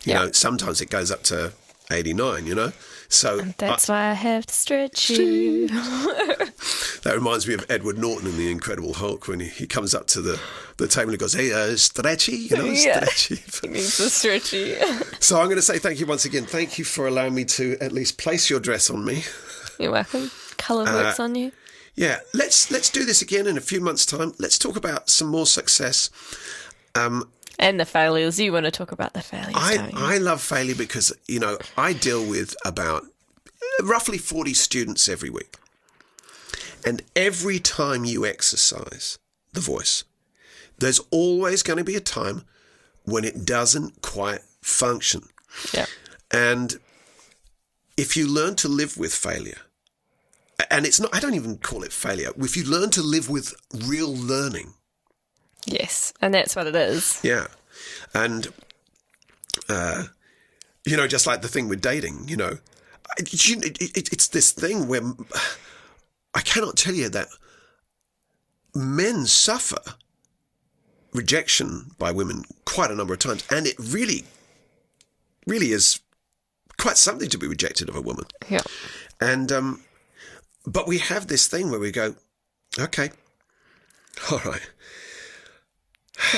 You know, sometimes it goes up to 89. So and that's why I have to stretch you. That reminds me of Edward Norton in The Incredible Hulk, when he comes up to the table and goes, "Hey, stretchy," stretchy. He needs a stretchy. So I'm going to say thank you once again. Thank you for allowing me to at least place your dress on me. You're welcome. Colour works on you. Yeah, let's do this again in a few months' time. Let's talk about some more success. And the failures. You want to talk about the failures, don't you? I love failure because, I deal with about roughly 40 students every week. And every time you exercise the voice, there's always going to be a time when it doesn't quite function. Yeah. And if you learn to live with failure, and it's not, I don't even call it failure, if you learn to live with real learning. Yes, and that's what it is. Yeah. And, just like the thing with dating, it's this thing where I cannot tell you that men suffer rejection by women quite a number of times. And it really, really is quite something to be rejected of a woman. Yeah. And, but we have this thing where we go, okay, all right.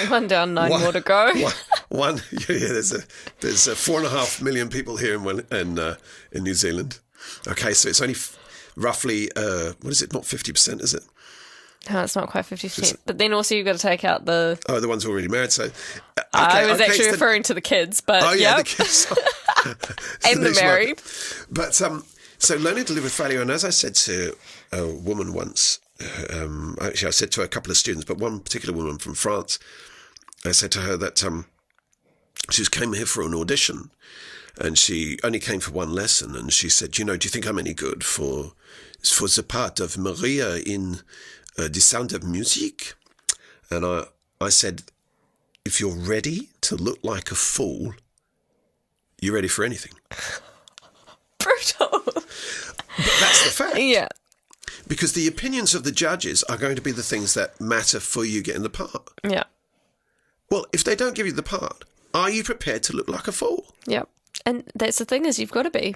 One down, nine more to go. There's 4.5 million people here in New Zealand. Okay, so it's only roughly, what is it, not 50%, is it? No, it's not quite 50%. But then also you've got to take out the... Oh, the ones already married, so... I was actually referring to the kids, but the kids. And the married. But, so learning to live with failure, and as I said to a woman once, actually I said to a couple of students, but one particular woman from France, I said to her that she came here for an audition, and she only came for one lesson, and she said, do you think I'm any good for the part of Maria in The Sound of Music? And I said, if you're ready to look like a fool, you're ready for anything. Brutal. But that's the fact. Yeah. Because the opinions of the judges are going to be the things that matter for you getting the part. Yeah. Well, if they don't give you the part, are you prepared to look like a fool? Yeah. And that's the thing, is you've got to be.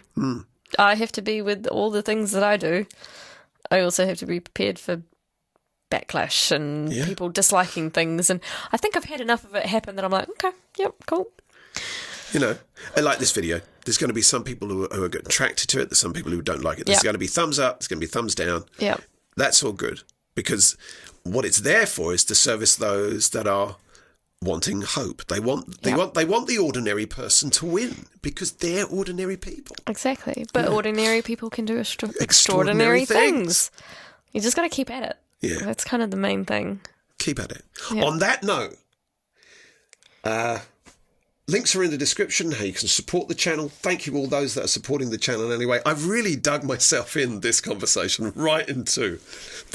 I have to be with all the things that I do. I also have to be prepared for backlash and people disliking things. And I think I've had enough of it happen that I'm like, okay, yep, cool. I like this video. There's going to be some people who are attracted to it. There's some people who don't like it. There's going to be thumbs up. There's going to be thumbs down. Yeah. That's all good. Because what it's there for is to service those that are wanting hope. They want the ordinary person to win because they're ordinary people. Exactly. But ordinary people can do extraordinary things. You just got to keep at it. Yeah. That's kind of the main thing. Keep at it. Yeah. On that note, links are in the description, how you can support the channel. Thank you all those that are supporting the channel anyway. I've really dug myself in this conversation right into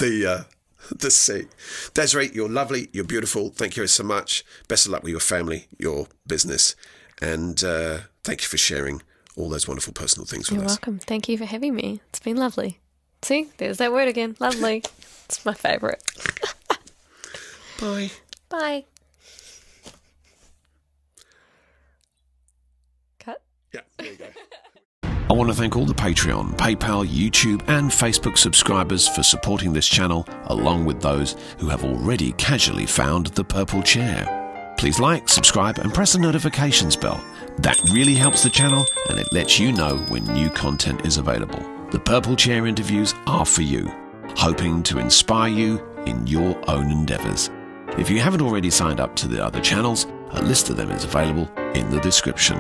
the sea. Desiree, you're lovely, you're beautiful. Thank you so much. Best of luck with your family, your business, and thank you for sharing all those wonderful personal things with us. You're welcome. Thank you for having me. It's been lovely. See, there's that word again. Lovely. It's my favourite. Bye. Bye. Cut. Yeah, there you go. I want to thank all the Patreon, PayPal, YouTube and Facebook subscribers for supporting this channel, along with those who have already casually found the purple chair. Please like, subscribe and press the notifications bell. That really helps the channel and it lets you know when new content is available. The purple chair interviews are for you, hoping to inspire you in your own endeavours. If you haven't already signed up to the other channels, a list of them is available in the description.